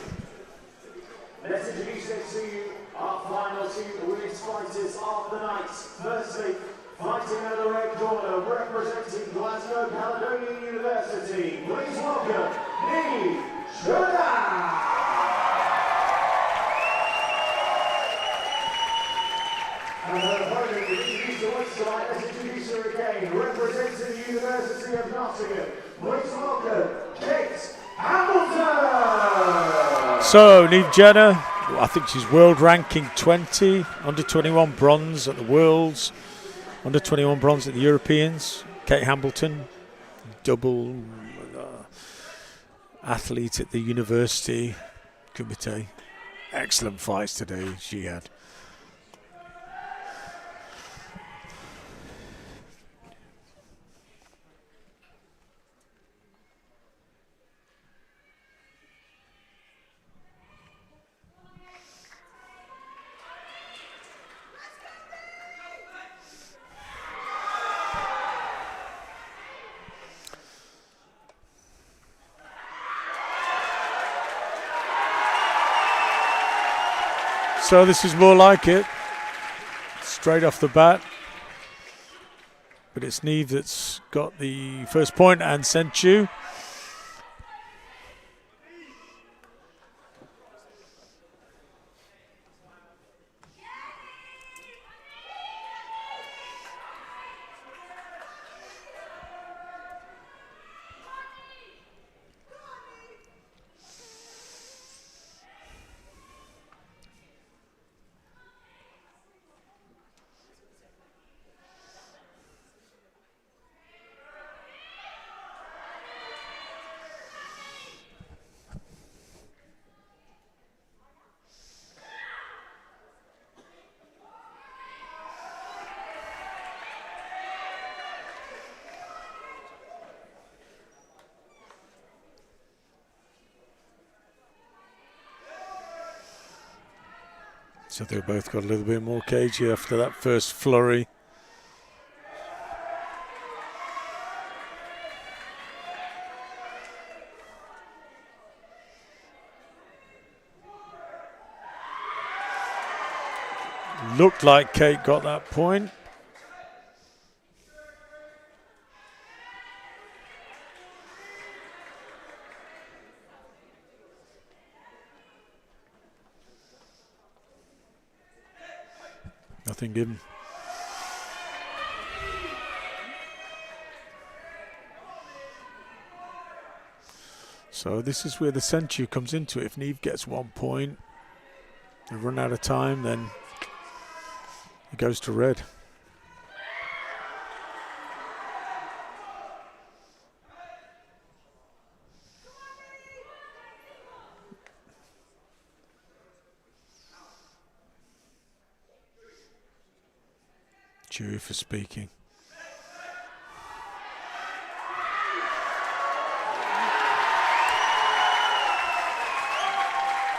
Let's introduce to you our final two women's fighters of the night. Firstly, fighting out of the red corner, representing Glasgow Caledonian University. Please welcome Lee Schroeder. And her opponent is introduced to us tonight. Let's introduce her again. Representing the University of Nottingham. Please welcome Kate Hamilton. So, Neve Jenner, I think she's world ranking 20, under 21 bronze at the Worlds, under 21 bronze at the Europeans. Kate Hamilton, double athlete at the University. Kumite. Excellent fights today she had. So this is more like it. Straight off the bat. But it's Neve that's got the first point and Senchu. So they both got a little bit more cagey after that first flurry. Looked like Kate got that point. Nothing given. So this is where the Senchu comes into it. If Neve gets 1 point, they run out of time, then it goes to red. Cheery for speaking.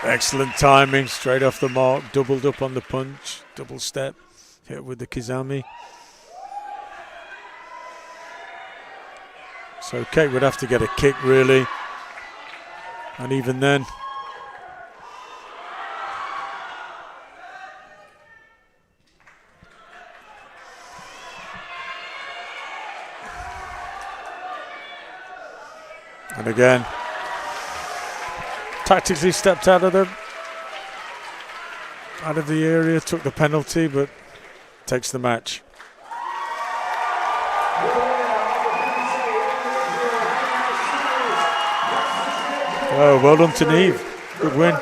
Excellent timing, straight off the mark, doubled up on the punch, double step, hit with the Kizami. So Kate would have to get a kick really, and even then, and again, tactically stepped out of the area, took the penalty, but takes the match. Oh, well done to Neve. Good win.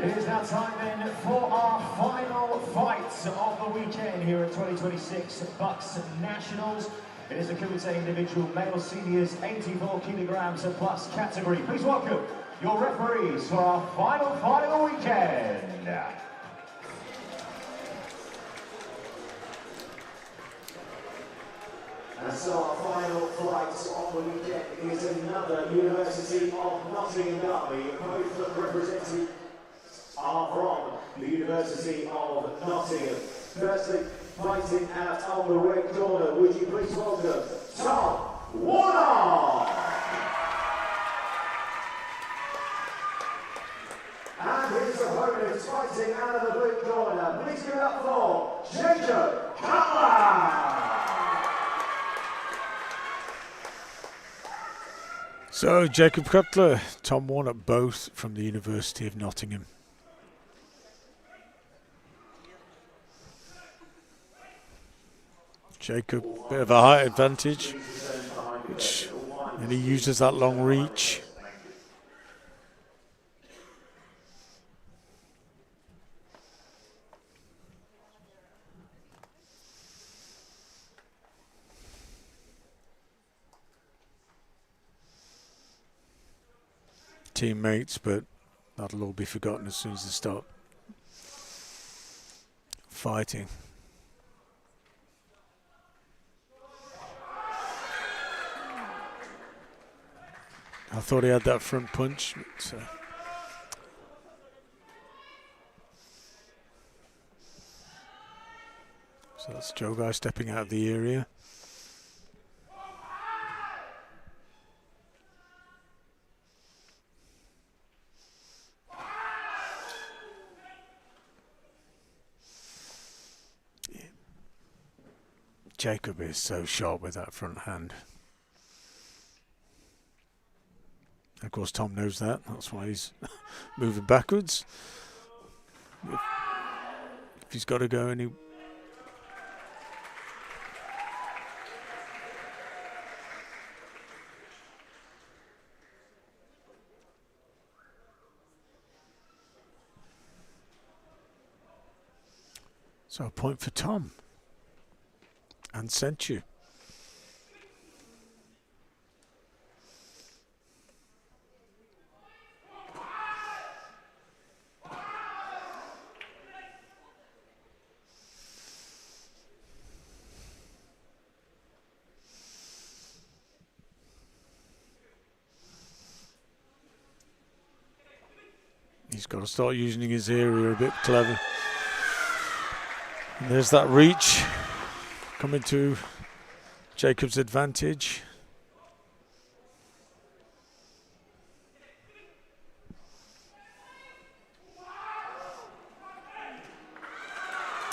It is now time then for our final fight of the weekend here at 2026 BUCS Nationals. It is the Kumite individual male seniors 84 kilograms and plus category. Please welcome your referees for our final fight of the weekend. And so our final fight of the weekend is another University of Nottingham derby, both representing are from the University of Nottingham. Firstly, fighting out on the red corner, would you please welcome Tom Warner? And his opponent fighting out of the blue corner, please give it up for Jacob Kata. So Jacob Cutler, Tom Warner, both from the University of Nottingham. Jacob, bit of a height advantage, and he uses that long reach. Teammates, but that'll all be forgotten as soon as they start fighting. I thought he had that front punch. But, so that's Joe Guy stepping out of the area. Jacob is so sharp with that front hand. Of course, Tom knows that. That's why he's moving backwards. If he's got to go any... So a point for Tom. And sent you. He's got to start using his area a bit clever. And there's that reach coming to Jacob's advantage.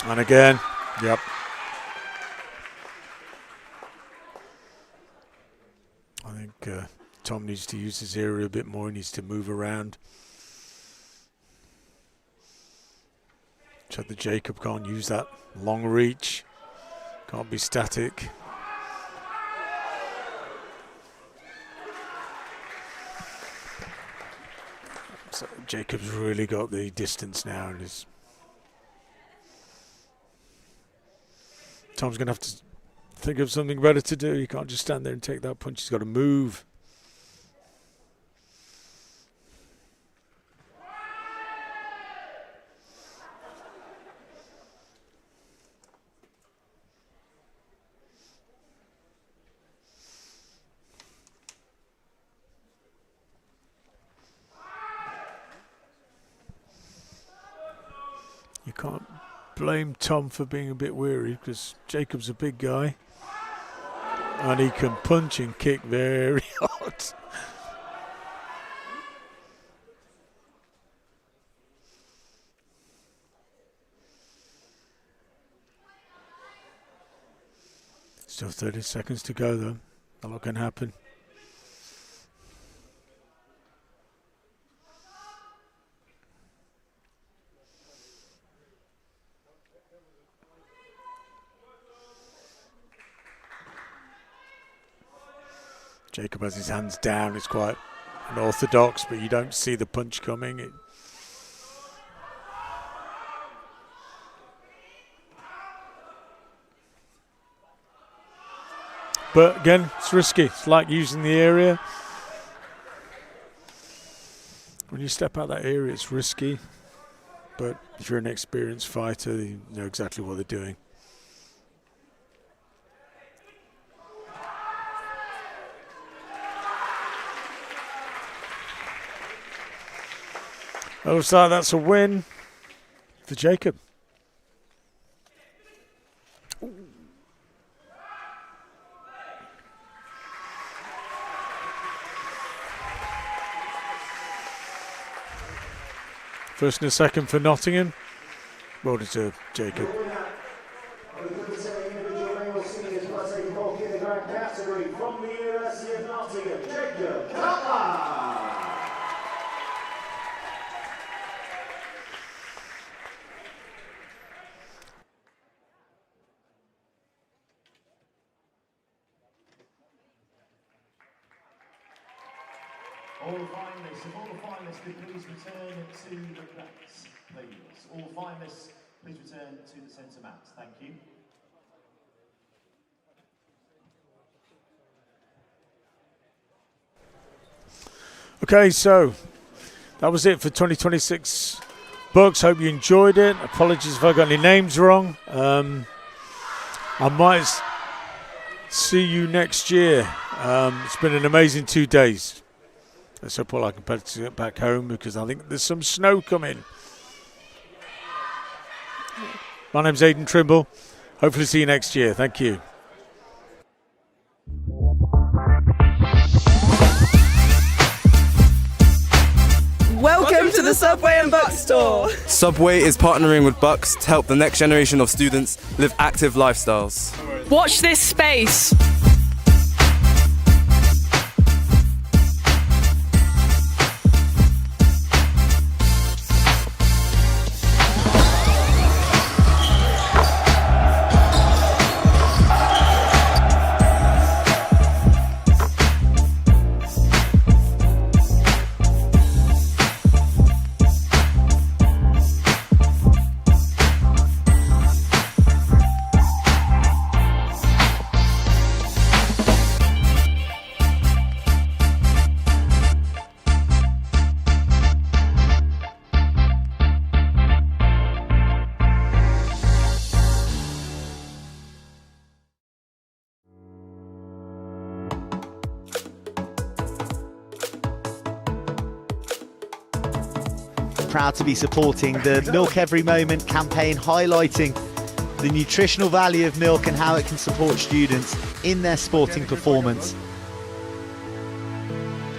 And again, yep. I think Tom needs to use his area a bit more. He needs to move around. So that Jacob can't use that long reach. Can't be static. So Jacob's really got the distance now, and is Tom's going to have to think of something better to do. He can't just stand there and take that punch. He's got to move. You can't blame Tom for being a bit weary, because Jacob's a big guy and he can punch and kick very hard. Still 30 seconds to go though. A lot can happen. Jacob has his hands down. It's quite unorthodox, but you don't see the punch coming. But again, it's risky. It's like using the area. When you step out that area, it's risky. But if you're an experienced fighter, you know exactly what they're doing. Looks like that's a win for Jacob. First and a second for Nottingham. Well deserved, Jacob. From the University of Nottingham, Jacob Kata. All finalists, if all the finalists could please return to the mats, please. All finalists, please return to the centre mats. Thank you. Okay, so that was it for 2026 BUCS. Hope you enjoyed it. Apologies if I got any names wrong. I might see you next year. It's been an amazing 2 days. Let's hope all I can get back home because I think there's some snow coming. My name's Aidan Trimble. Hopefully see you next year. Thank you. Welcome to the Subway and BUCS store. Subway is partnering with BUCS to help the next generation of students live active lifestyles. Watch this space. Proud to be supporting the Milk Every Moment campaign, highlighting the nutritional value of milk and how it can support students in their sporting performance.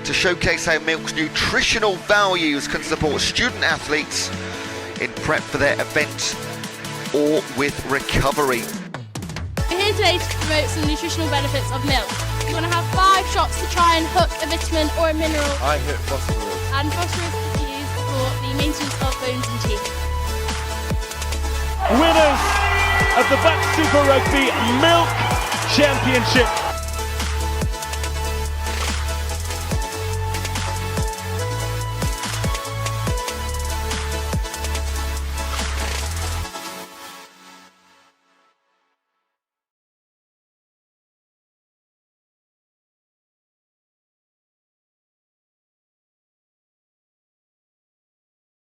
To showcase how milk's nutritional values can support student athletes in prep for their event or with recovery. We're here today to promote some nutritional benefits of milk. You're going to have 5 shots to try and hook a vitamin or a mineral. I hit phosphorus. And phosphorus is used for the maintenance of bones and teeth. Winners of the BUCS Super Rugby Milk Championship.